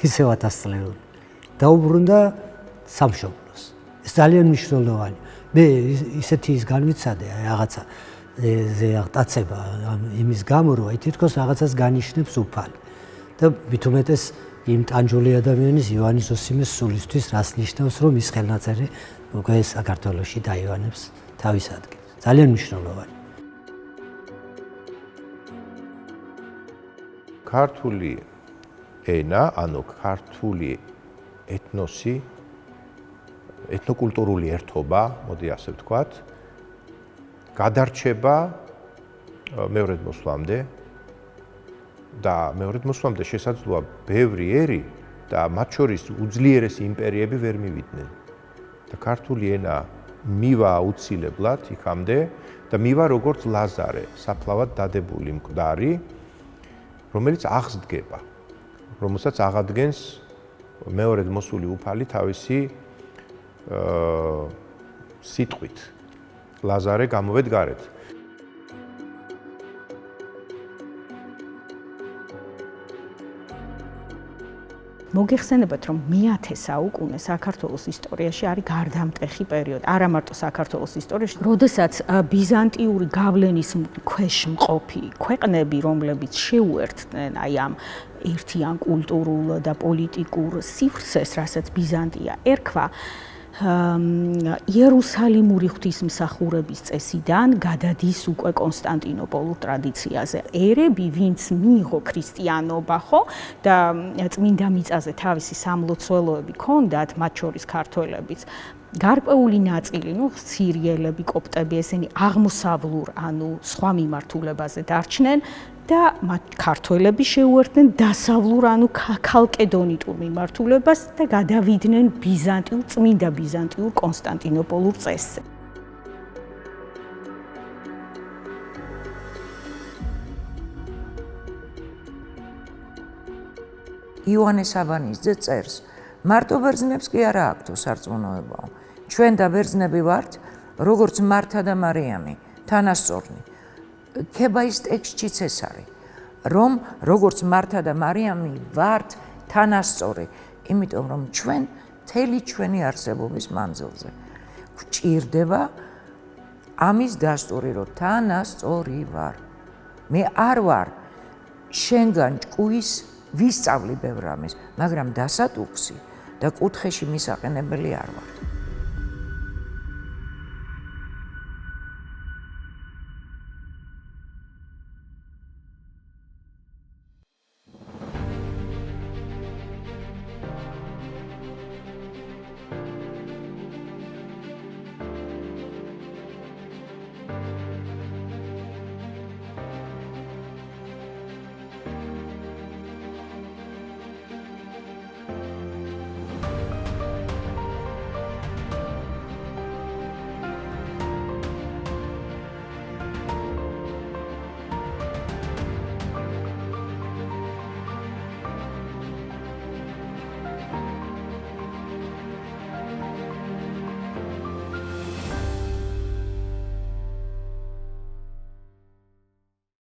ისევ 1000 წლეული. დაუბრუნდა სამშობლოს. ეს ძალიან მნიშვნელოვანია. მე ისეთი ის განვიცადე, რაღაცა ზეაღტაცება იმის გამო, რომ თითქოს რაღაცას განიშნებს უფალი. და მით უმეტეს იმ ტანჯული ადამიანის ივანე ზოსიმეს სულისთვის რას ნიშნავს, რომ ის ხელნაწერი უკვე საქართველოში დაივანებს თავის ადგილს. ძალიან მნიშვნელოვანია. ქართული ენა, ანუ ქართული ეთნოსი, ეთნოკულტურული ერთობა, მოდი ასე ვთქვათ, გადარჩება მეორედ მოსვლამდე და მეორედ მოსვლამდე შესაძლოა ბევრი ერი და მათ შორის უძლიერესი იმპერიები ვერ მივიდნენ. და ქართული ენა მივა აუცილებლად იქამდე და მივა როგორც ლაზარე, საფლავად დადებული მკვდარი, რომელიც აღსდგება, რომელსაც აღადგენს მეორედ მოსული უფალი თავისი სიტყვით. ლაზარე გამოვედ გარეთ. მოგეხსენებათ, რომ მე-10 საუკუნე საქართველოს ისტორიაში არის გარდამტეხი პერიოდი. არა მარტო საქართველოს ისტორიაში, როდესაც ბიზანტიური გავლენის ქვეშ მყოფი ქვეყნები, რომლებიც შეუერთდნენ აი ამ ერთიან კულტურულ და პოლიტიკურ სივრცეს, რასაც ბიზანტია ერქვა, იერუსალიმური ღვთისმსახურების წესიდან გადადის უკვე კონსტანტინოპოლურ ტრადიციაზე. ერები, ვინც მიიღო ქრისტიანობა, ხო, და წმინდა მიწაზე თავისი სამლოცველოები ჰქონდათ, მათ შორის ქართველებიც, გარკვეული ნაწილი, სირიელები, კოპტები, ესენი აღმოსავლურ, ანუ სხვა მიმართულებაზე დარჩნენ და მათ ქართველები შეუერთდნენ დასავლურ, ანუ ქალკედონიტურ მიმართულებას და გადავიდნენ ბიზანტიურ, წმინდა ბიზანტიურ კონსტანტინოპოლურ წესზე. იოანე საბანიძე წერს, მარტო ბერძნებს კი არა აქვთ სარწმუნოებაო. ჩვენ და ბერძნები ვართ, როგორც მართა და მარიამი, თანასწორნი. ქებაის ტექსტშიც ეს არის, რომ როგორც მართა და მარიამი ვართ თანასწორი, იმიტომ რომ ჩვენ მთელი ჩვენი არსებობის მანძილზე გვჭირდება ამის დასტური, რომ თანასწორი ვარ. მე არ ვარ შენგან ჭკუის ვისწავლი ბევრ ამის, მაგრამ დასატუქსი და კუთხეში მისაყენებელი არ ვარ.